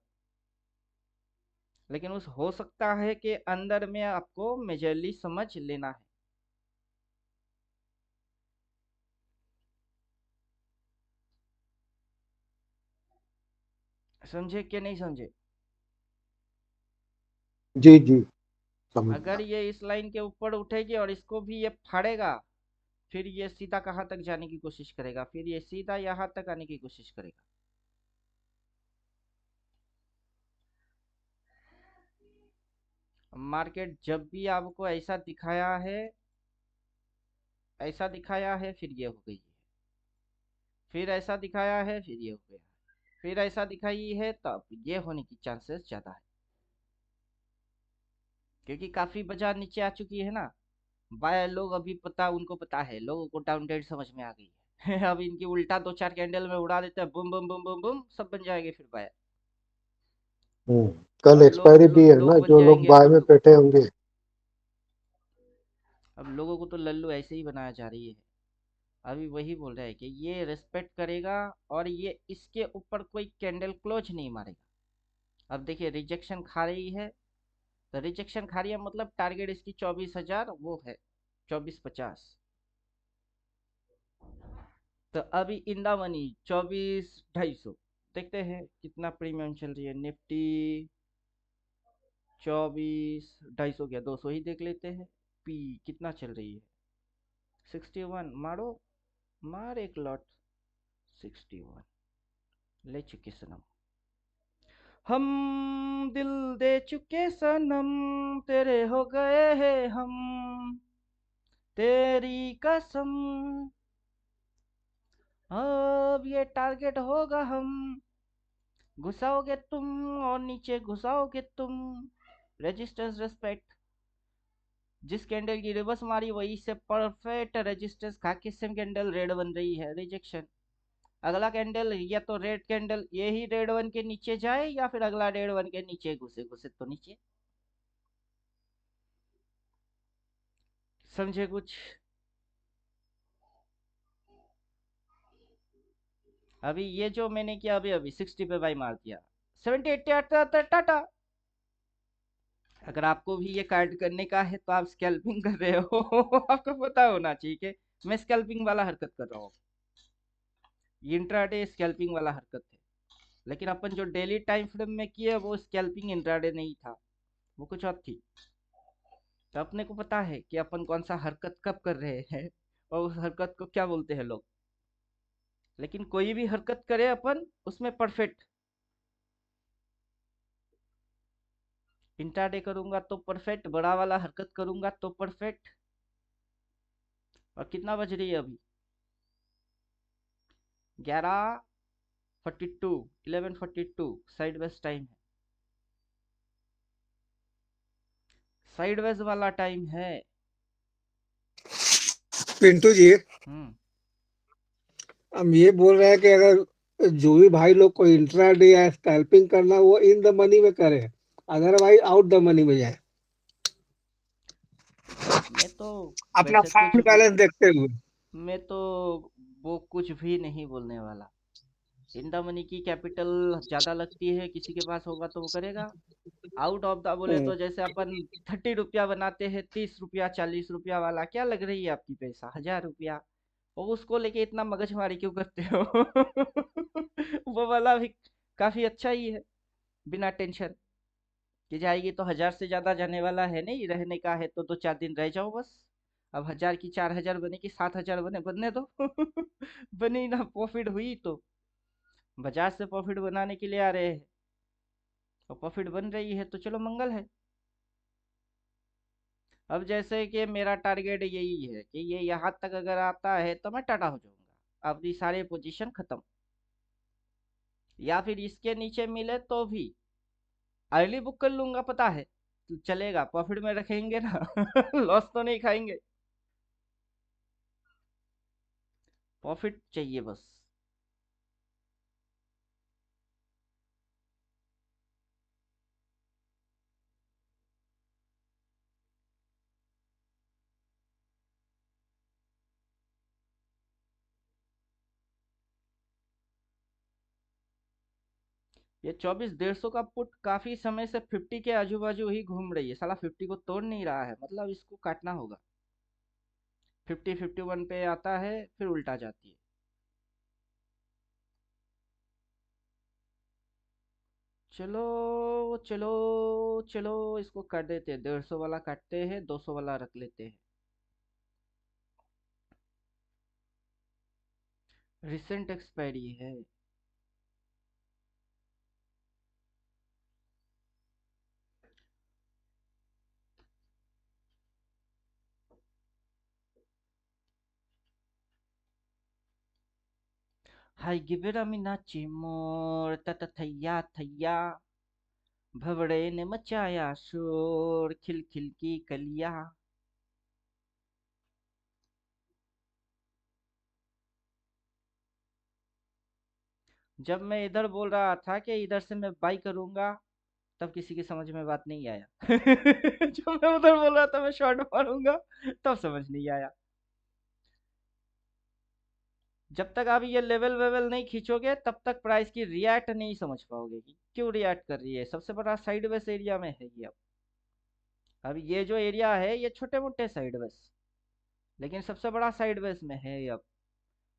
लेकिन उस हो सकता है कि अंदर में आपको मेजरली समझ लेना है। समझे कि नहीं समझे? जी जी समझ अगर गया। ये इस लाइन के ऊपर उठेगी और इसको भी ये फाड़ेगा, फिर ये सीधा कहाँ तक जाने की कोशिश करेगा, फिर ये सीधा यहाँ तक आने की कोशिश करेगा। मार्केट जब भी आपको ऐसा दिखाया है फिर ये हो गई है, फिर ऐसा दिखाया है फिर ये हो गया, फिर ऐसा दिखाई है, तब ये होने की चांसेस ज्यादा है। क्योंकि काफी बाजार नीचे आ चुकी है ना, बाय लोग अभी उनको पता है, लोगों को डाउन ट्रेंड समझ में आ गई है अब इनकी उल्टा 2-4 कैंडल में उड़ा देते हैं, बुम बुम बुम बुम बुम, सब बन जाएंगे फिर बाय। हम्म। कल और एक्सपायरी भी है ना, लोग बन जो लोग जाएंगे बाय में लल्लू। बैठे होंगे। अब लोगों को तो लल्लू ऐसे ही बनाया जा रही है। अभी वही बोल रहा है कि ये रेस्पेक्ट करेगा और ये इसके ऊपर कोई कैंडल क्लोज नहीं मारेगा। अब देखिए रिजेक्शन खा रही है, तो रिजेक्शन खा रही है मतलब टारगेट इसकी 24,000 वो है, 24,50। तो अभी इन द मनी 24,250। देखते हैं कितना प्रीमियम चल रही है निफ्टी। 24,250 क्या 200 ही देख लेते हैं। पी कितना चल रही है? 61। मारो, मार एक लॉट। 61 ले चुके सनम, हम दिल दे चुके सनम, तेरे हो गए हैं हम, तेरी कसम। अब ये टारगेट होगा हम, घुसाओगे तुम और नीचे घुसाओगे तुम। रेजिस्टेंस रेस्पेक्ट, जिस कैंडल की रिवर्स मारी वही से परफेक्ट रेजिस्टेंस खा के सेम कैंडल रेड बन रही है, रिजेक्शन। अगला कैंडल या तो रेड कैंडल यही रेड वन के नीचे जाए, या फिर अगला रेड वन के नीचे घुसे घुसे तो नीचे। समझे कुछ? अभी ये जो मैंने किया अभी अभी 60 पे बाई मार दिया, 70 80 आता आता टाटा। अगर आपको भी ये कार्ड करने का है तो आप स्कैल्पिंग कर रहे हो आपको पता होना चाहिए कि मैं स्कैल्पिंग वाला हरकत कर रहा हूँ। ये इंट्राडे स्कैल्पिंग वाला हरकत है, लेकिन अपन जो डेली टाइम फ्रेम में किए वो स्कैल्पिंग इंट्राडे नहीं था, वो कुछ और थी। तो अपने को पता है कि अपन कौन सा हरकत कब कर रहे हैं और उस हरकत को क्या बोलते हैं लोग। लेकिन कोई भी हरकत करे अपन उसमें परफेक्ट, इंट्राडे करूंगा तो परफेक्ट, बड़ा वाला हरकत करूंगा तो परफेक्ट। और कितना बज रही है अभी? 11:42, 11:42 साइड वेज टाइम है, साइड वेज वाला टाइम है। पिंटू जी, हम्म। हम ये बोल रहे हैं कि अगर जो भी भाई लोग को इंट्राडे या स्कैल्पिंग करना वो इन द मनी में करे, अदरवाइज आउट द मनी में जाए, मैं तो अपना वैसे कुछ फंड बैलेंस देखते हुए। मैं तो वो कुछ भी नहीं बोलने वाला। इन द मनी की कैपिटल ज्यादा लगती है, किसी के पास होगा तो वो करेगा। आउट ऑफ द बोले हम्म, तो जैसे अपन 30 रुपया बनाते हैं, 30 रुपया 40 रुपया वाला क्या लग रही है आपकी पैसा, 1000 रुपया। और उसको लेके इतना मगजमारी क्यों करते हो वो वाला भी काफी अच्छा ही है, बिना टेंशन कि जाएगी तो 1000 से ज्यादा जाने वाला है नहीं, रहने का है तो 2 4 दिन रह जाओ बस। अब 1000 की 4000 बने कि 7000 बने, बनने दो बनी ना, प्रॉफिट हुई तो बाजार से प्रॉफिट बनाने के लिए आ रहे हैं और प्रॉफिट बन रही है तो चलो मंगल है। अब जैसे कि मेरा टारगेट यही है कि ये यहाँ तक अगर आता है तो मैं टाटा हो जाऊंगा, अपनी सारी पोजीशन खत्म। या फिर इसके नीचे मिले तो भी अर्ली बुक कर लूंगा, पता है तो चलेगा, प्रॉफिट में रखेंगे ना लॉस तो नहीं खाएंगे, प्रॉफिट चाहिए बस। ये 24 150 का पुट काफी समय से 50 के आजू बाजू ही घूम रही है, साला 50 को तोड़ नहीं रहा है, मतलब इसको काटना होगा। 50 51 पे आता है फिर उल्टा जाती है। चलो चलो चलो, इसको काट देते हैं, 150 वाला काटते हैं, 200 वाला रख लेते हैं। रिसेंट एक्सपायरी है। हाय गिबेरा मिना चिमोर तत थैया थैया, भवड़े ने मचाया शोर, खिल खिल की कलिया। जब मैं इधर बोल रहा था कि इधर से मैं बाई करूंगा, तब किसी की समझ में बात नहीं आया जब मैं उधर बोल रहा था मैं शॉर्ट मारूंगा, तब समझ नहीं आया। जब तक आप ये लेवल वेवल नहीं खींचोगे तब तक प्राइस की रिएक्ट नहीं समझ पाओगे कि क्यों रिएक्ट कर रही है। सबसे बड़ा साइड वेस एरिया में है ये। अब ये जो एरिया है ये छोटे मोटे साइड वेस, लेकिन सबसे बड़ा साइड वेस में है ये अब।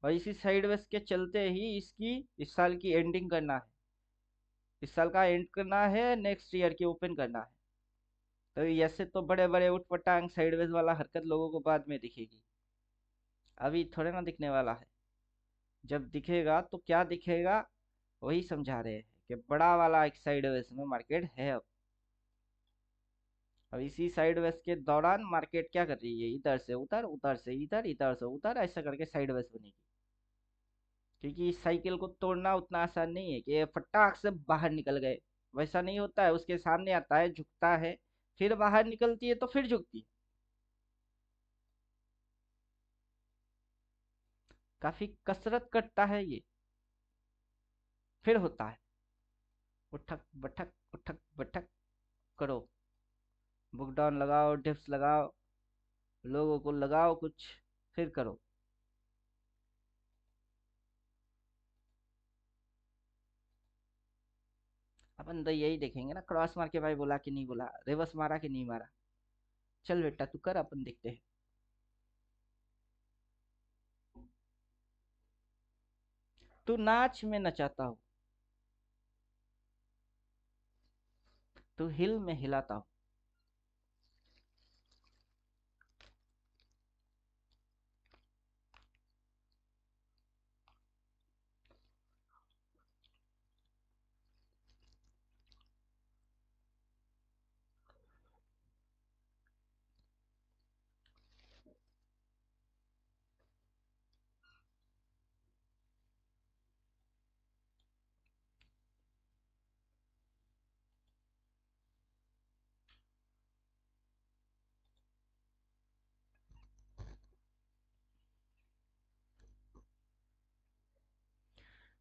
और इसी साइड वेस के चलते ही इसकी इस साल की एंडिंग करना है, इस साल का एंड करना है, नेक्स्ट ईयर की ओपन करना है। तो ऐसे तो बड़े बड़े उठ पटांग साइडवेज वाला हरकत लोगों को बाद में दिखेगी, अभी थोड़े ना दिखने वाला है। जब दिखेगा तो क्या दिखेगा, वही समझा रहे हैं कि बड़ा वाला एक साइडवेज में मार्केट है अब। अब इसी साइडवेज के दौरान मार्केट क्या कर रही है, इधर से उधर, उधर से इधर, इधर से उधर, ऐसा करके साइडवेज बनेगी। क्योंकि इस साइकिल को तोड़ना उतना आसान नहीं है कि ये फटाक से बाहर निकल गए, वैसा नहीं होता है। उसके सामने आता है, झुकता है, फिर बाहर निकलती है तो फिर झुकती है। काफी कसरत करता है ये, फिर होता है। उठक बठक उठक बठक करो, बुक डाउन लगाओ, डिप्स लगाओ, लोगों को लगाओ कुछ, फिर करो। अपन तो यही देखेंगे ना, क्रॉस मार के भाई बोला कि नहीं बोला, रिवर्स मारा कि नहीं मारा। चल बेटा तू कर, अपन देखते हैं। तू नाच में नचाता हो, तू हिल में हिलाता हो।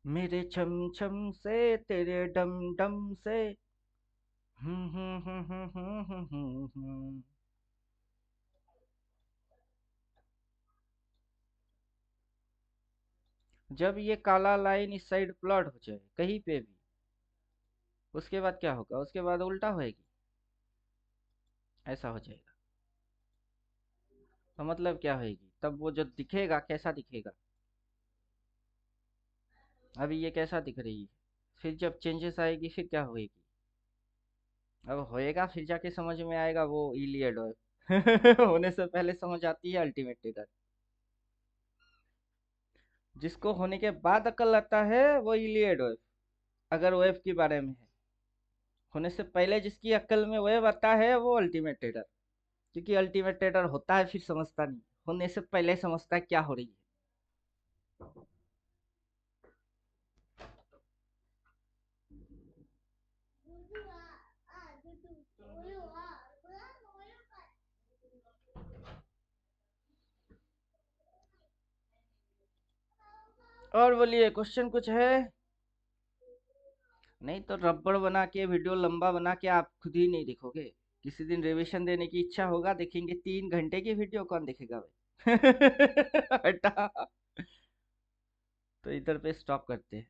मेरे छम छम से, तेरे डम डम से। हम्म। जब ये काला लाइन इस साइड प्लॉट हो जाए कहीं पे भी, उसके बाद क्या होगा? उसके बाद उल्टा होएगी, ऐसा हो जाएगा। तो मतलब क्या होएगी तब? वो जो दिखेगा कैसा दिखेगा? अभी ये कैसा दिख रही है, फिर जब चेंजेस आएगी फिर क्या होएगी? अब होएगा फिर जाके समझ में आएगा, वो इलियड हो। होने से पहले समझ आती है अल्टीमेट टेरर। जिसको होने के बाद अकल आता है वो इलियड हो, अगर वेव के बारे में है। होने से पहले जिसकी अक्ल में वेव आता है वो अल्टीमेट टेरर। क्योंकि अल्टीमेट टेरर होता है फिर समझता नहीं, होने से पहले समझता है क्या हो रही है। और बोलिए, क्वेश्चन कुछ है? नहीं तो रबड़ बना के वीडियो लंबा बना के आप खुद ही नहीं देखोगे। किसी दिन रिवीजन देने की इच्छा होगा, देखेंगे 3 घंटे की वीडियो, कौन देखेगा भाई? हटा। तो इधर पे स्टॉप करते हैं।